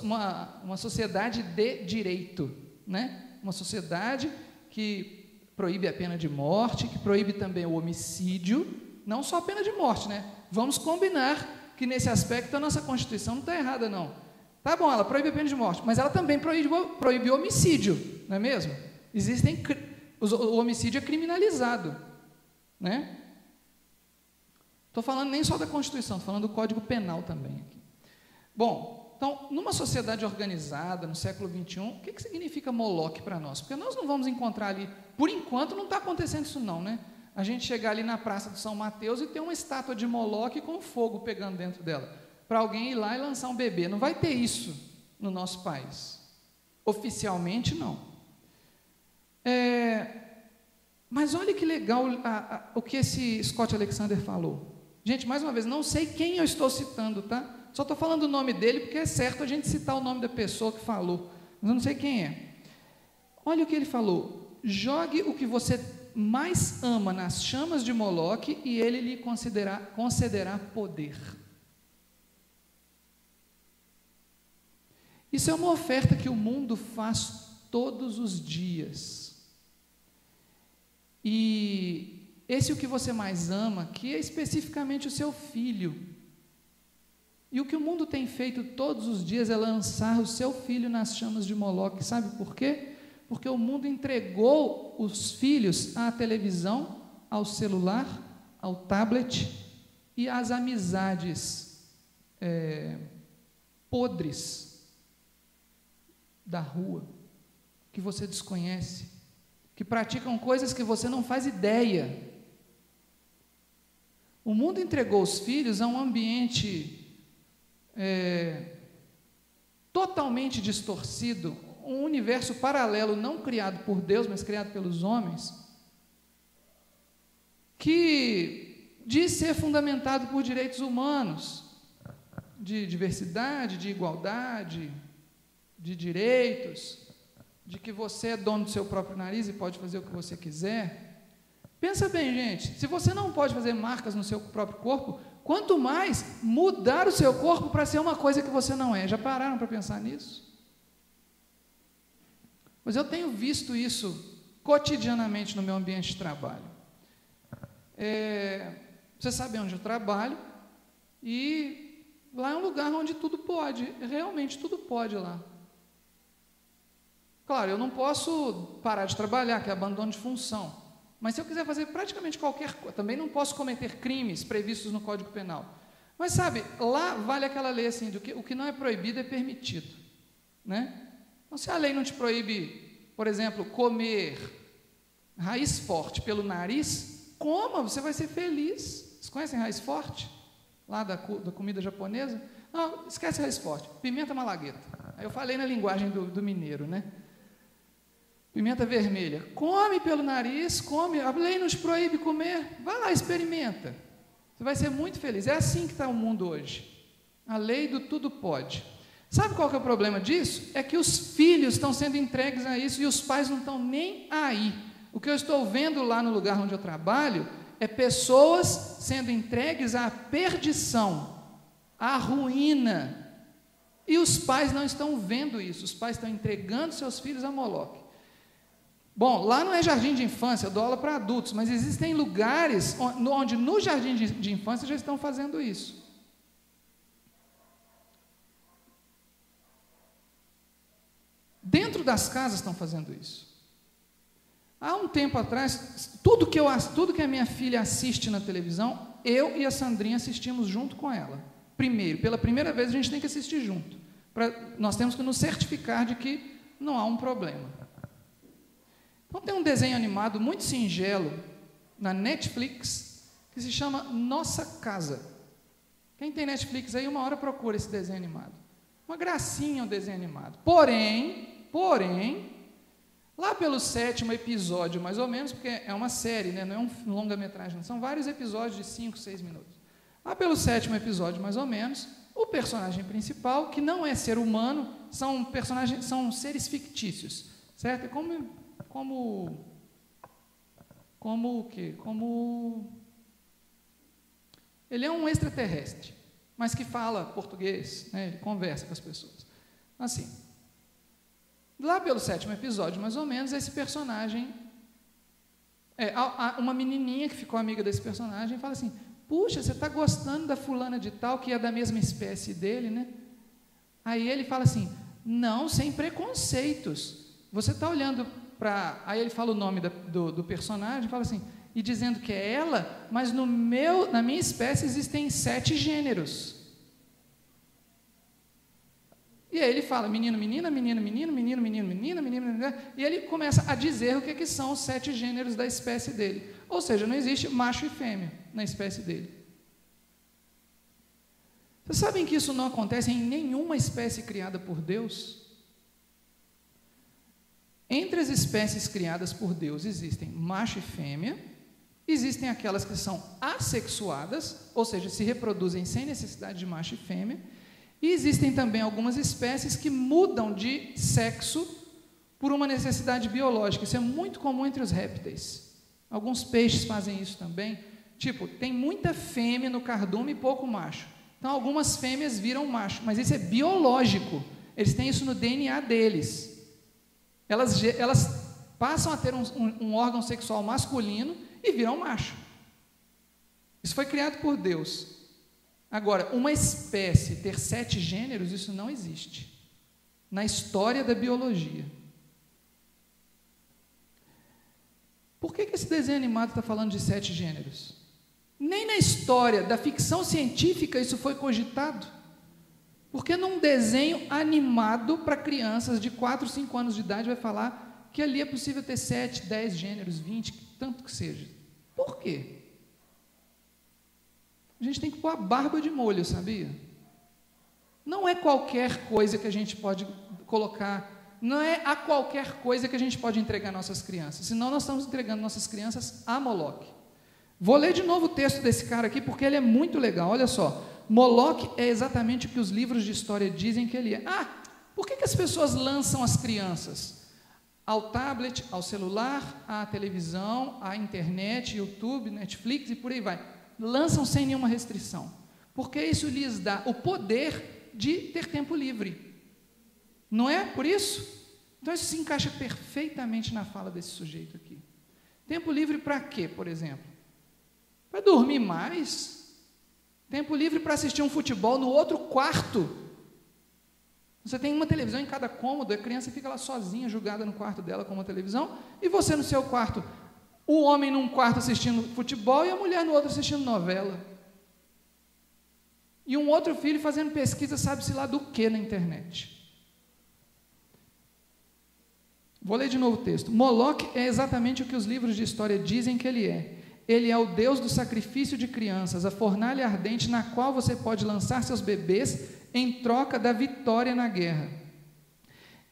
uma sociedade de direito, né? Uma sociedade que proíbe a pena de morte, que proíbe também o homicídio, não só a pena de morte, né? Vamos combinar que nesse aspecto a nossa Constituição não está errada, não. Tá bom, ela proíbe a pena de morte, mas ela também proíbe o homicídio, não é mesmo? O homicídio é criminalizado, né? Estou falando nem só da Constituição, estou falando do Código Penal também aqui. Bom, então, numa sociedade organizada, no século XXI, o que significa Moloque para nós? Porque nós não vamos encontrar ali, por enquanto não está acontecendo isso não, né? A gente chegar ali na Praça do São Mateus e ter uma estátua de Moloque com fogo pegando dentro dela, para alguém ir lá e lançar um bebê. Não vai ter isso no nosso país. Oficialmente, não. Mas olha que legal o que esse Scott Alexander falou. Gente, mais uma vez, não sei quem eu estou citando, tá? Só estou falando o nome dele, porque é certo a gente citar o nome da pessoa que falou, mas eu não sei quem é. Olha o que ele falou: jogue o que você mais ama nas chamas de Moloque e ele lhe concederá poder. Isso é uma oferta que o mundo faz todos os dias. E esse o que você mais ama, que é especificamente o seu filho. E o que o mundo tem feito todos os dias é lançar o seu filho nas chamas de Moloque. Sabe por quê? Porque o mundo entregou os filhos à televisão, ao celular, ao tablet e às amizades podres da rua, que você desconhece, que praticam coisas que você não faz ideia. O mundo entregou os filhos a um ambiente totalmente distorcido, um universo paralelo, não criado por Deus, mas criado pelos homens, que diz ser fundamentado por direitos humanos, de diversidade, de igualdade, de direitos, de que você é dono do seu próprio nariz e pode fazer o que você quiser. Pensa bem, gente, se você não pode fazer marcas no seu próprio corpo, quanto mais mudar o seu corpo para ser uma coisa que você não é. Já pararam para pensar nisso? Mas eu tenho visto isso cotidianamente no meu ambiente de trabalho. Você sabe onde eu trabalho, e lá é um lugar onde tudo pode, realmente tudo pode lá. Claro, eu não posso parar de trabalhar, que é abandono de função, mas se eu quiser fazer praticamente qualquer coisa, também não posso cometer crimes previstos no Código Penal. Mas sabe, lá vale aquela lei assim, o que não é proibido é permitido, né? Então, se a lei não te proíbe, por exemplo, comer raiz forte pelo nariz, coma, você vai ser feliz. Vocês conhecem raiz forte? Lá da comida japonesa? Não, esquece raiz forte, pimenta malagueta. Aí eu falei na linguagem do mineiro, né? Pimenta vermelha. Come pelo nariz, come. A lei não te proíbe comer. Vai lá, experimenta. Você vai ser muito feliz. É assim que está o mundo hoje. A lei do tudo pode. Sabe qual que é o problema disso? É que os filhos estão sendo entregues a isso e os pais não estão nem aí. O que eu estou vendo lá no lugar onde eu trabalho é pessoas sendo entregues à perdição, à ruína. E os pais não estão vendo isso. Os pais estão entregando seus filhos a Moloque. Bom, lá não é jardim de infância, eu dou aula para adultos, mas existem lugares onde no jardim de infância já estão fazendo isso. Dentro das casas estão fazendo isso. Há um tempo atrás, tudo que a minha filha assiste na televisão, eu e a Sandrinha assistimos junto com ela. Pela primeira vez a gente tem que assistir junto. Nós temos que nos certificar de que não há um problema. Então tem um desenho animado muito singelo na Netflix, que se chama Nossa Casa. Quem tem Netflix aí, uma hora procura esse desenho animado. Uma gracinha o desenho animado. Porém, lá pelo 7º episódio, mais ou menos, porque é uma série, né? Não é um longa-metragem, são vários episódios de 5, 6 minutos. Lá pelo 7º episódio, mais ou menos, o personagem principal, que não é ser humano, são seres fictícios, certo? É como o quê? Ele é um extraterrestre, mas que fala português, né? Ele conversa com as pessoas. Assim, lá pelo 7º episódio, mais ou menos, esse personagem, uma menininha que ficou amiga desse personagem, fala assim, puxa, você está gostando da fulana de tal, que é da mesma espécie dele, né? Aí ele fala assim, não, sem preconceitos, você está olhando para... Aí ele fala o nome do personagem, fala assim, e dizendo que é ela, mas na minha espécie existem 7 gêneros. E aí ele fala, menino, menina, menino, menino, menino, menino, menina, menino, menina, e ele começa a dizer o que são os 7 gêneros da espécie dele. Ou seja, não existe macho e fêmea na espécie dele. Vocês sabem que isso não acontece em nenhuma espécie criada por Deus? Entre as espécies criadas por Deus existem macho e fêmea, existem aquelas que são assexuadas, ou seja, se reproduzem sem necessidade de macho e fêmea, e existem também algumas espécies que mudam de sexo por uma necessidade biológica. Isso é muito comum entre os répteis. Alguns peixes fazem isso também. Tipo, tem muita fêmea no cardume e pouco macho. Então, algumas fêmeas viram macho, mas isso é biológico. Eles têm isso no DNA deles. Elas passam a ter um órgão sexual masculino e viram macho. Isso foi criado por Deus. Agora, uma espécie ter 7 gêneros, isso não existe na história da biologia. Por que esse desenho animado está falando de 7 gêneros? Nem na história da ficção científica isso foi cogitado. Porque num desenho animado para crianças de 4, 5 anos de idade vai falar que ali é possível ter 7, 10 gêneros, 20, tanto que seja. Por quê? A gente tem que pôr a barba de molho, sabia? Não é qualquer coisa que a gente pode colocar, não é a qualquer coisa que a gente pode entregar nossas crianças, senão nós estamos entregando nossas crianças a Moloque. Vou ler de novo o texto desse cara aqui, porque ele é muito legal, olha só. Moloque é exatamente o que os livros de história dizem que ele é. Por que as pessoas lançam as crianças? Ao tablet, ao celular, à televisão, à internet, YouTube, Netflix e por aí vai. Lançam sem nenhuma restrição, porque isso lhes dá o poder de ter tempo livre. Não é por isso? Então isso se encaixa perfeitamente na fala desse sujeito aqui. Tempo livre para quê, por exemplo? Para dormir mais? Tempo livre para assistir um futebol no outro quarto? Você tem uma televisão em cada cômodo, a criança fica lá sozinha, jogada no quarto dela com uma televisão, e você no seu quarto, o homem num quarto assistindo futebol e a mulher no outro assistindo novela. E um outro filho fazendo pesquisa, sabe-se lá do que na internet. Vou ler de novo o texto. Moloque é exatamente o que os livros de história dizem que ele é. Ele é o Deus do sacrifício de crianças, a fornalha ardente na qual você pode lançar seus bebês em troca da vitória na guerra.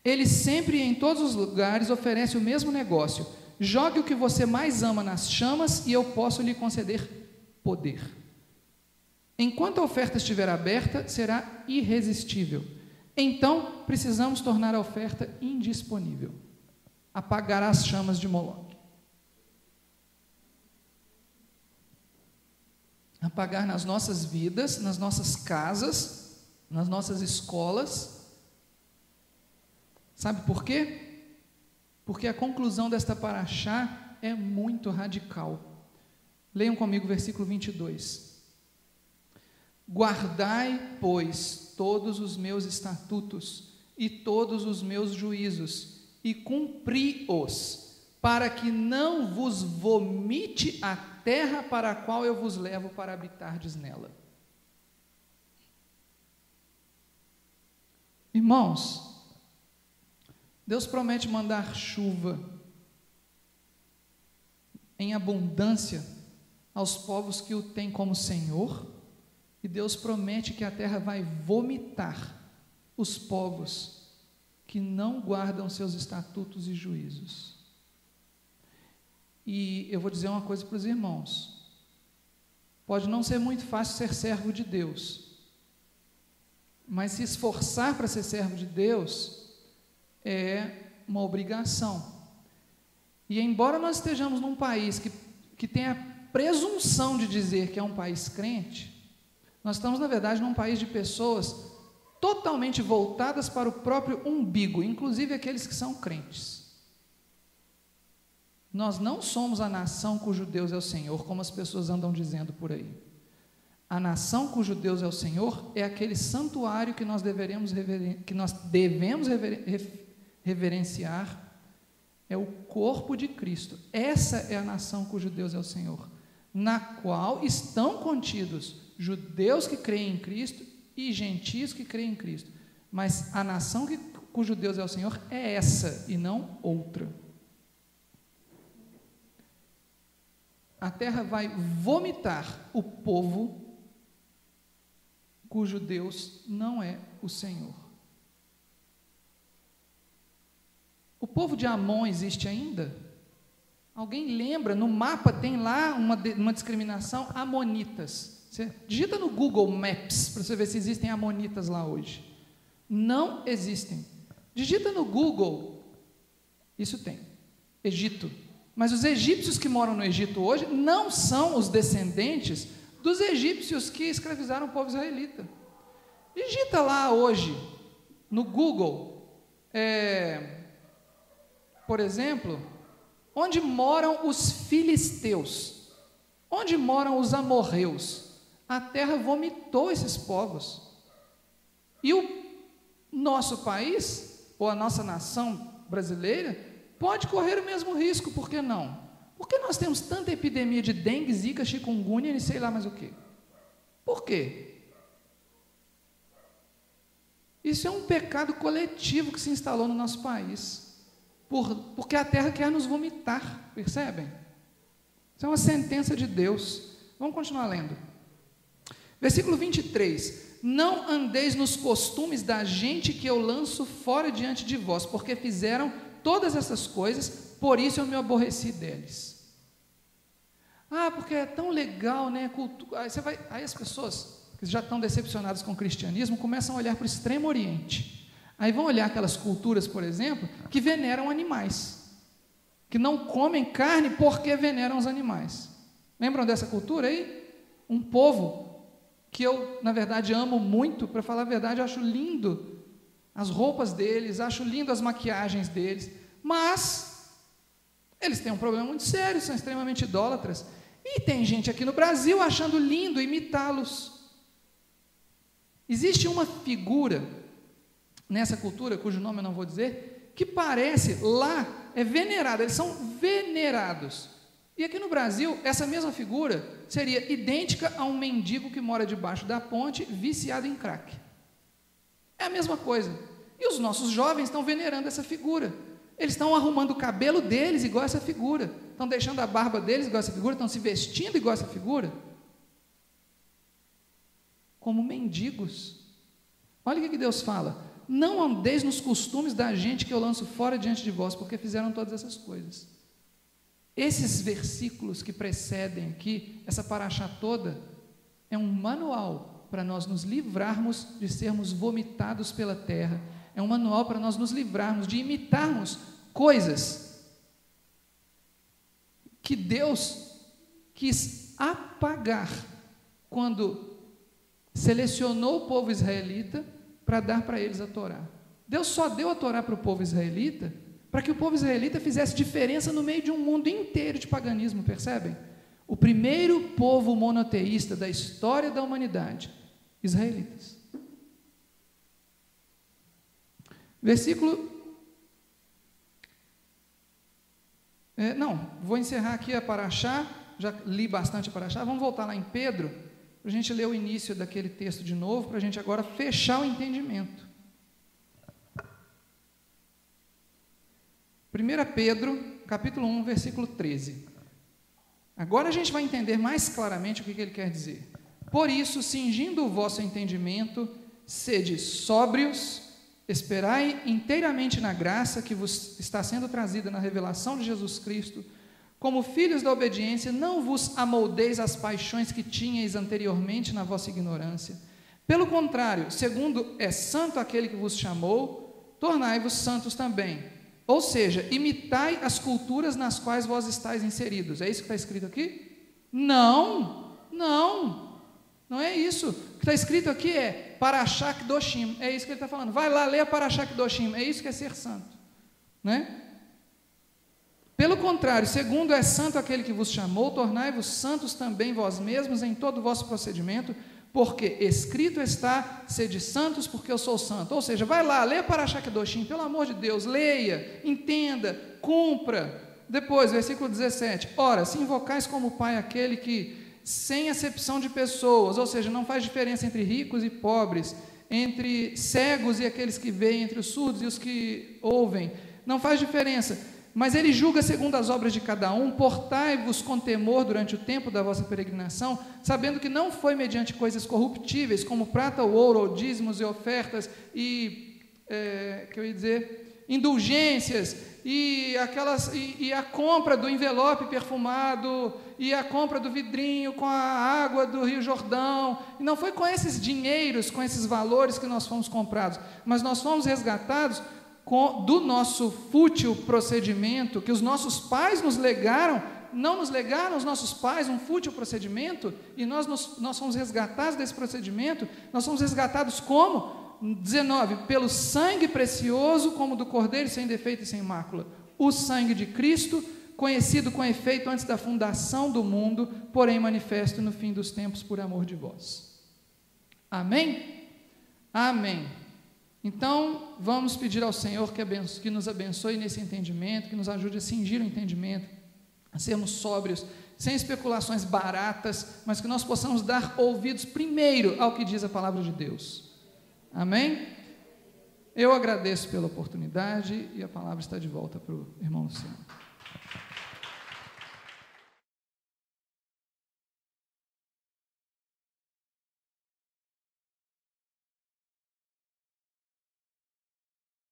Ele sempre e em todos os lugares oferece o mesmo negócio. Jogue o que você mais ama nas chamas e eu posso lhe conceder poder. Enquanto a oferta estiver aberta, será irresistível. Então, precisamos tornar a oferta indisponível. Apagar as chamas de Moloque. Apagar nas nossas vidas, nas nossas casas, nas nossas escolas. Sabe por quê? Porque a conclusão desta paraxá é muito radical. Leiam comigo o versículo 22. Guardai, pois, todos os meus estatutos e todos os meus juízos, e cumpri-os, para que não vos vomite a terra para a qual eu vos levo para habitardes nela. Irmãos, Deus promete mandar chuva em abundância aos povos que o têm como Senhor, e Deus promete que a terra vai vomitar os povos que não guardam seus estatutos e juízos. E eu vou dizer uma coisa para os irmãos: pode não ser muito fácil ser servo de Deus, mas se esforçar para ser servo de Deus é uma obrigação. E embora nós estejamos num país que tem a presunção de dizer que é um país crente, nós estamos, na verdade, num país de pessoas totalmente voltadas para o próprio umbigo, inclusive aqueles que são crentes. Nós não somos a nação cujo Deus é o Senhor, como as pessoas andam dizendo por aí. A nação cujo Deus é o Senhor é aquele santuário que nós devemos reverenciar, é o corpo de Cristo. Essa é a nação cujo Deus é o Senhor, na qual estão contidos judeus que creem em Cristo e gentios que creem em Cristo. Mas a nação cujo Deus é o Senhor é essa e não outra. A terra vai vomitar o povo cujo Deus não é o Senhor. O povo de Amon existe ainda? Alguém lembra? No mapa tem lá uma discriminação: amonitas. Você digita no Google Maps para você ver se existem amonitas lá hoje. Não existem. Digita no Google, isso tem, Egito. Mas os egípcios que moram no Egito hoje não são os descendentes dos egípcios que escravizaram o povo israelita. Digita lá hoje, no Google, por exemplo, onde moram os filisteus, onde moram os amorreus. A terra vomitou esses povos. E o nosso país, ou a nossa nação brasileira, pode correr o mesmo risco. Por que não? Por que nós temos tanta epidemia de dengue, zika, chikungunya e sei lá mais o quê? Por quê? Isso é um pecado coletivo que se instalou no nosso país, porque a terra quer nos vomitar, percebem? Isso é uma sentença de Deus. Vamos continuar lendo. Versículo 23: não andeis nos costumes da gente que eu lanço fora diante de vós, porque fizeram todas essas coisas, por isso eu me aborreci deles. Porque é tão legal, né? Aí as pessoas que já estão decepcionadas com o cristianismo começam a olhar para o Extremo Oriente. Aí vão olhar aquelas culturas, por exemplo, que veneram animais, que não comem carne porque veneram os animais. Lembram dessa cultura aí? Um povo que eu, na verdade, amo muito. Para falar a verdade, eu acho lindo as roupas deles, acho lindo as maquiagens deles, mas eles têm um problema muito sério, são extremamente idólatras, e tem gente aqui no Brasil achando lindo imitá-los. Existe uma figura nessa cultura, cujo nome eu não vou dizer, que parece, lá, é venerada, eles são venerados. E aqui no Brasil, essa mesma figura seria idêntica a um mendigo que mora debaixo da ponte, viciado em crack. É a mesma coisa. E os nossos jovens estão venerando essa figura. Eles estão arrumando o cabelo deles igual a essa figura, estão deixando a barba deles igual a essa figura, estão se vestindo igual a essa figura, como mendigos. Olha o que Deus fala: não andeis nos costumes da gente que eu lanço fora diante de vós, porque fizeram todas essas coisas. Esses versículos que precedem aqui, essa paraxá toda, é um manual para nós nos livrarmos de sermos vomitados pela terra, é um manual para nós nos livrarmos de imitarmos coisas que Deus quis apagar quando selecionou o povo israelita para dar para eles a Torá. Deus só deu a Torá para o povo israelita para que o povo israelita fizesse diferença no meio de um mundo inteiro de paganismo, percebem? O primeiro povo monoteísta da história da humanidade, israelitas. Versículo... vou encerrar aqui a paraxá, já li bastante a paraxá, vamos voltar lá em Pedro, para a gente ler o início daquele texto de novo, para a gente agora fechar o entendimento. 1 Pedro, capítulo 1, versículo 13. Agora a gente vai entender mais claramente o que ele quer dizer. Por isso, cingindo o vosso entendimento, sede sóbrios, esperai inteiramente na graça que vos está sendo trazida na revelação de Jesus Cristo. Como filhos da obediência, não vos amoldeis às paixões que tinhais anteriormente na vossa ignorância. Pelo contrário, segundo é santo aquele que vos chamou, tornai-vos santos também. Ou seja, imitai as culturas nas quais vós estáis inseridos. É isso que está escrito aqui? Não é isso. O que está escrito aqui é Parashah Kedoshim. É isso que ele está falando. Vai lá, leia Parashah Kedoshim. É isso que é ser santo, né? Pelo contrário, segundo é santo aquele que vos chamou, tornai-vos santos também vós mesmos em todo o vosso procedimento, porque escrito está, sede santos, porque eu sou santo. Ou seja, vai lá, leia Parashah Kedoshim, pelo amor de Deus, leia, entenda, cumpra. Depois, versículo 17, ora, se invocais como Pai aquele que, sem acepção de pessoas, ou seja, não faz diferença entre ricos e pobres, entre cegos e aqueles que veem, entre os surdos e os que ouvem, não faz diferença, mas ele julga segundo as obras de cada um. Portai-vos com temor durante o tempo da vossa peregrinação, sabendo que não foi mediante coisas corruptíveis, como prata ou ouro, ou dízimos e ofertas, e, indulgências, e a compra do envelope perfumado, e a compra do vidrinho com a água do Rio Jordão, e não foi com esses dinheiros, com esses valores que nós fomos comprados, mas nós fomos resgatados do nosso fútil procedimento, que os nossos pais nos legaram. Não nos legaram os nossos pais um fútil procedimento, e nós fomos resgatados desse procedimento. Nós fomos resgatados como? 19, pelo sangue precioso como do Cordeiro sem defeito e sem mácula, o sangue de Cristo, conhecido com efeito antes da fundação do mundo, porém manifesto no fim dos tempos por amor de vós. Amém? Amém. Então, vamos pedir ao Senhor que nos abençoe nesse entendimento, que nos ajude a cingir o entendimento, a sermos sóbrios, sem especulações baratas, mas que nós possamos dar ouvidos primeiro ao que diz a palavra de Deus. Amém? Eu agradeço pela oportunidade e a palavra está de volta para o irmão Luciano.